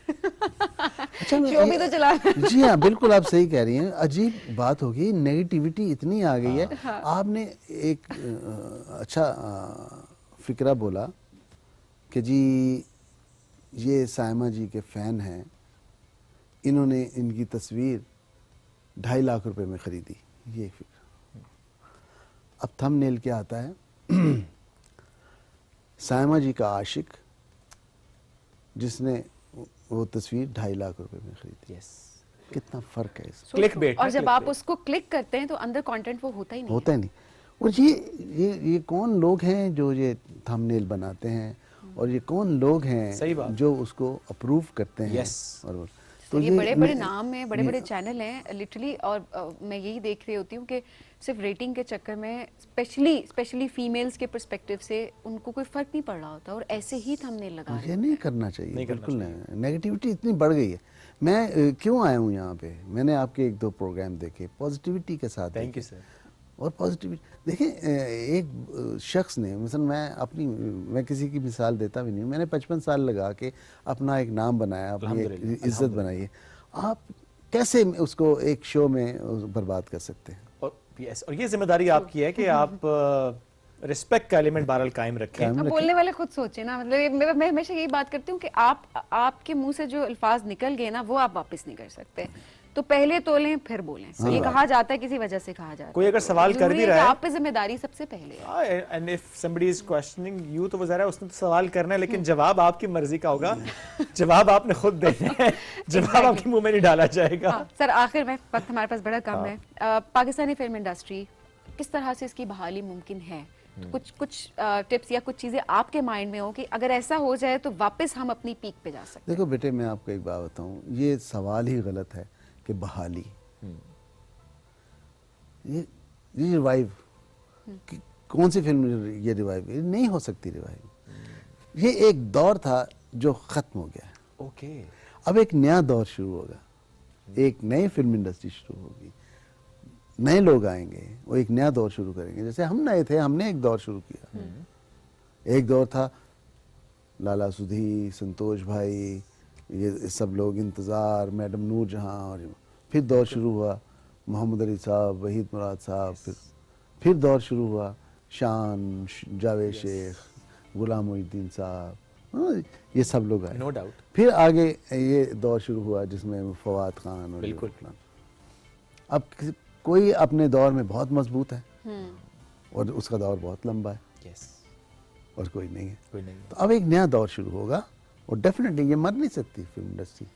अच्छा, शो भी तो चला। जी हाँ, बिल्कुल आप सही कह रही हैं। अजीब बात होगी, नेगेटिविटी इतनी आ गई है। आपने एक अच्छा फिक्रा बोला कि जी ये सायमा जी के फैन हैं, इन्होंने इनकी तस्वीर 2.5 लाख रुपए में खरीदी, ये फिक्र। अब थंबनेल क्या आता है? सायमा जी का आशिक जिसने वो तस्वीर 2.5 लाख रुपए में खरीदी। कितना फर्क है इसमें। क्लिकबेट। और जब आप उसको क्लिक करते हैं तो अंदर कंटेंट वो होता ही नहीं, होता ही नहीं। और ये कौन लोग हैं जो ये थंबनेल बनाते हैं, और ये कौन लोग हैं जो उसको अप्रूव करते हैं? और तो ये बड़े बड़े नाम हैं, बड़े बड़े चैनल हैं लिटरली। और मैं यही देख रही होती हूँ कि सिर्फ रेटिंग के चक्कर में स्पेशली फीमेल्स के पर्सपेक्टिव से उनको कोई फर्क नहीं पड़ रहा होता, और ऐसे ही थंबनेल लगा रहे हैं। ये नहीं करना चाहिए, बिल्कुल नहीं। नेगेटिविटी इतनी बढ़ गई है। मैं क्यों आया हूँ यहाँ पे? मैंने आपके 1-2 प्रोग्राम देखे, पॉजिटिविटी के साथ। Thank you sir. और पॉजिटिविटी देखें, एक शख्स ने, मिसाल मैं किसी की मिसाल देता भी नहीं हूँ, मैंने 55 साल लगा के अपना एक नाम बनाया, अपनी एक इज्जत बनाई है। आप कैसे उसको एक शो में बर्बाद कर सकते हैं? और ये जिम्मेदारी आपकी है कि आप रिस्पेक्ट का एलिमेंट बहरहाल कायम रखें। अब बोलने वाले खुद सोचे ना, मतलब मैं हमेशा यही बात करती हूँ कि आपके मुंह से जो अल्फाज निकल गए ना वो आप वापस नहीं कर सकते, तो पहले तोलें फिर बोलें। हाँ। ये कहा जाता है किसी वजह से कहा जाता है। कोई अगर सवाल कर भी रहा है, आप पे जिम्मेदारी सबसे पहले है। And if somebody is questioning you, तो वो ज़रा उसने तो सवाल करना है, लेकिन जवाब आपकी मर्जी का होगा, जवाब आपने खुद देना है, जवाब आपके मुंह में नहीं डाला जाएगा। सर आखिर में वक्त हमारे पास बड़ा कम है, पाकिस्तानी फिल्म इंडस्ट्री किस तरह से इसकी बहाली मुमकिन है? तो कुछ टिप्स या कुछ चीजें आपके माइंड में हो कि अगर ऐसा हो जाए तो वापस हम अपनी पीक पे जा सकते हैं। देखो बेटे, मैं आपको एक बात बताऊं, ये सवाल ही गलत है कि बहाली, ये रिवाइव, कौन सी फिल्म ये रिवाइव? ये नहीं हो सकती रिवाइव। ये एक दौर था जो खत्म हो गया। ओके, अब एक नया दौर शुरू होगा, एक नई फिल्म इंडस्ट्री शुरू होगी, नए लोग आएंगे, वो एक नया दौर शुरू करेंगे। जैसे हम नए थे, हमने एक दौर शुरू किया। एक दौर था लाला सुधी, संतोष भाई, ये सब लोग, इंतज़ार, मैडम नूर जहां, और फिर दौर शुरू हुआ मोहम्मद अली साहब, वहीद मुराद साहब, फिर दौर शुरू हुआ शान, जावेद शेख, गुलाम मोहिउद्दीन साहब, ये सब लोग आए। No doubt. फिर आगे ये दौर शुरू हुआ जिसमें फवाद खान और बिल्कुल। अब कोई अपने दौर में बहुत मजबूत है और उसका दौर बहुत लंबा है, और कोई नहीं है। तो अब एक नया दौर शुरू होगा, और डेफिनेटली ये मर नहीं सकती फिल्म इंडस्ट्री,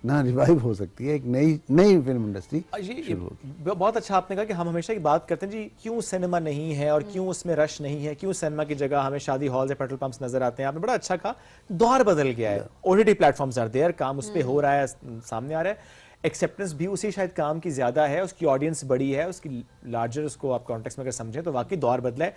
ना रिवाइव हो सकती है, एक नई फिल्म इंडस्ट्री शुरू होगी। बहुत अच्छा आपने कहा कि हम हमेशा की बात करते हैं जी, क्यों सिनेमा नहीं है और क्यों उसमें रश नहीं है, क्यों सिनेमा की जगह हमें शादी हॉल या पेट्रोल पंप्स नजर आते हैं। आपने बड़ा अच्छा कहा, दौर बदल गया है, ओटीटी प्लेटफॉर्म्स आर देयर, काम उस पर हो रहा है, सामने आ रहा है, एक्सेप्टेंस भी उसी शायद काम की ज्यादा है, उसकी ऑडियंस बड़ी है, उसकी लार्जर, उसको आप कॉन्टेक्स्ट में अगर समझें तो वाकई दौर बदला है,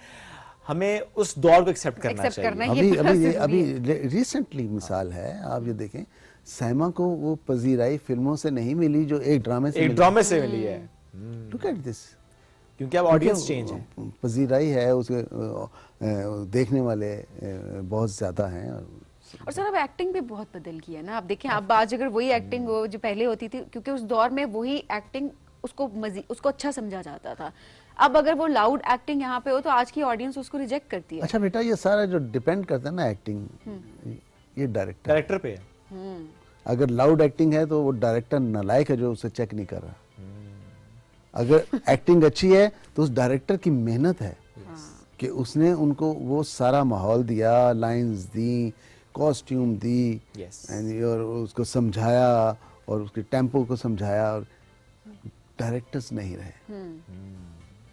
हमें उस दौर को एक्सेप्ट करना चाहिए। अभी रिसेंटली मिसाल है, आप ये देखें, सैमा को वो पजीराई फिल्मों से नहीं मिली जो एक ड्रामे से मिली है। लुक एट दिस, क्योंकि अब ऑडियंस चेंज है, पजीराई है, उसके देखने वाले बहुत ज्यादा हैं। और सर अब एक्टिंग भी बहुत बदल गई है ना, आप देखें, अब आज अगर वही एक्टिंग हो जो पहले होती थी, क्योंकि उस दौर में वही एक्टिंग उसको अच्छा समझा जाता था, अब अगर वो लाउड एक्टिंग यहाँ पे हो तो आज की ऑडियंस उसको रिजेक्ट करती है। अच्छा बेटा, ये सारा जो डिपेंड करता है ना एक्टिंग, ये डायरेक्टर पे है। अगर लाउड एक्टिंग है तो वो डायरेक्टर नालायक है जो उसे चेक नहीं कर रहा। अगर एक्टिंग अच्छी है तो उस डायरेक्टर की मेहनत है कि उसने उनको वो सारा माहौल दिया, लाइंस दी, कॉस्ट्यूम दी, और उसको समझाया और उसके टेम्पो को समझाया, और डायरेक्टर्स नहीं रहे,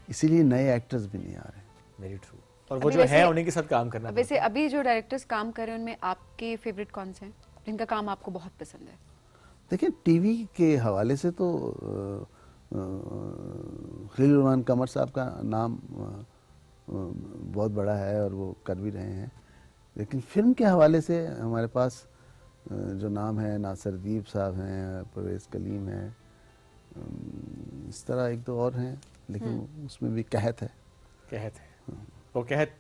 इसीलिए नए एक्टर्स भी नहीं आ रहे। Very true. और वो जो है उन्हीं के साथ काम करना। वैसे अभी जो डायरेक्टर्स काम कर रहे हैं उनमें आपके फेवरेट कौन से हैं जिनका काम आपको बहुत पसंद है? देखिए, टीवी के हवाले से तो खलील रहमान कमर साहब का नाम बहुत बड़ा है और वो कर भी रहे हैं, लेकिन फिल्म के हवाले से हमारे पास जो नाम है, नासिरदीप साहब हैं, परवेज़ कलीम हैं, इस तरह एक दो और हैं, लेकिन उसमें भी कहत है। वो कहत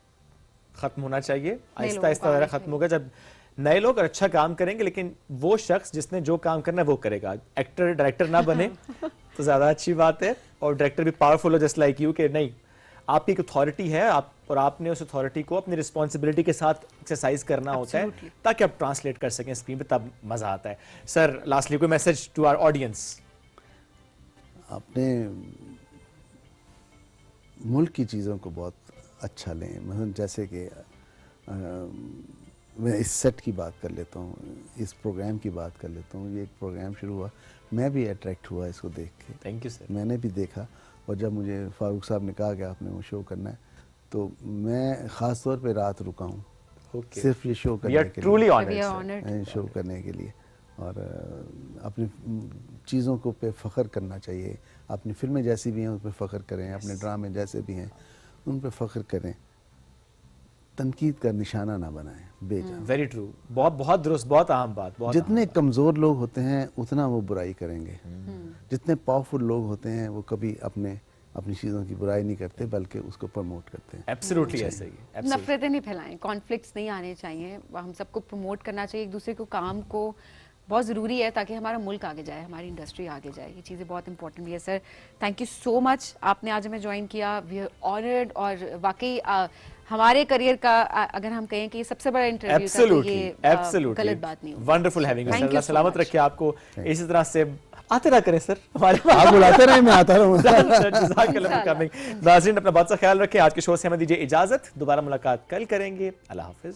खत्म होना चाहिए, आहिस्ता आहिस्ता खत्म होगा जब नए लोग अच्छा काम करेंगे, लेकिन वो शख्स जिसने जो काम करना है वो करेगा। एक्टर डायरेक्टर ना बने तो ज्यादा अच्छी बात है, और डायरेक्टर भी पावरफुल हो जस्ट लाइक यू, कि नहीं, आपकी एक अथॉरिटी है, आप और आपने उस अथॉरिटी को अपनी रिस्पॉन्सिबिलिटी के साथ एक्सरसाइज करना होता है ताकि आप ट्रांसलेट कर सकें स्क्रीन पे, तब मजा आता है। सर लास्टली कोई मैसेज टू आवर ऑडियंस? अपने मुल्क की चीज़ों को बहुत अच्छा लें, मतलब जैसे कि मैं इस सेट की बात कर लेता हूँ, इस प्रोग्राम की बात कर लेता हूँ। ये एक प्रोग्राम शुरू हुआ, मैं भी अट्रैक्ट हुआ इसको देख के। Thank you sir. मैंने भी देखा, और जब मुझे फारूक साहब ने कहा कि आपने वो शो करना है, तो मैं ख़ास तौर पे रात रुका हूँ सिर्फ ये शो करने के लिए, शो करने के लिए। और अपनी चीज़ों को पे फ़ख्र करना चाहिए, अपनी फिल्में जैसी भी हैं उन पर फ़ख्र करें, अपने ड्रामे जैसे भी हैं उन पर फ़ख्र करें, तनकीद का निशाना ना बनाएं बेजा। वेरी ट्रू, बहुत दुरुस्त, बहुत अहम बात। जितने कमज़ोर लोग होते हैं उतना वो बुराई करेंगे, जितने पावरफुल लोग होते हैं वो कभी अपनी चीज़ों की बुराई नहीं करते बल्कि उसको प्रमोट करते हैं। एब्सोल्युटली ऐसे ही। नफरतें नहीं फैलाएं, कॉन्फ्लिक्ट्स नहीं आने चाहिए, हम सबको प्रमोट करना चाहिए, एक दूसरे को काम को बहुत ज़रूरी है ताकि हमारा मुल्क आगे जाए, हमारी इंडस्ट्री आगे जाए। ये चीज़ें बहुत इंपॉर्टेंट भी है sir. Thank you so much, आपने आज हमें ज्वाइन किया, वी आर ऑनर्ड। और वाकई हमारे करियर का अगर हम कहें कि ये सबसे बड़ा इंटरव्यू था, तो ये गलत बात नहीं होगी। वंडरफुल हैविंग यू सर, सलामत रखिए आपको, इसी तरह से आते रहा करें सर हमारे पास। आप बुलाते रहे, मैं आता रहूँ। नाज़रीन अपना बहुत सा ख्याल रखें। आज के शो से हमें दीजिए इजाजत, दोबारा मुलाकात कल करेंगे। अल्लाह हाफिज।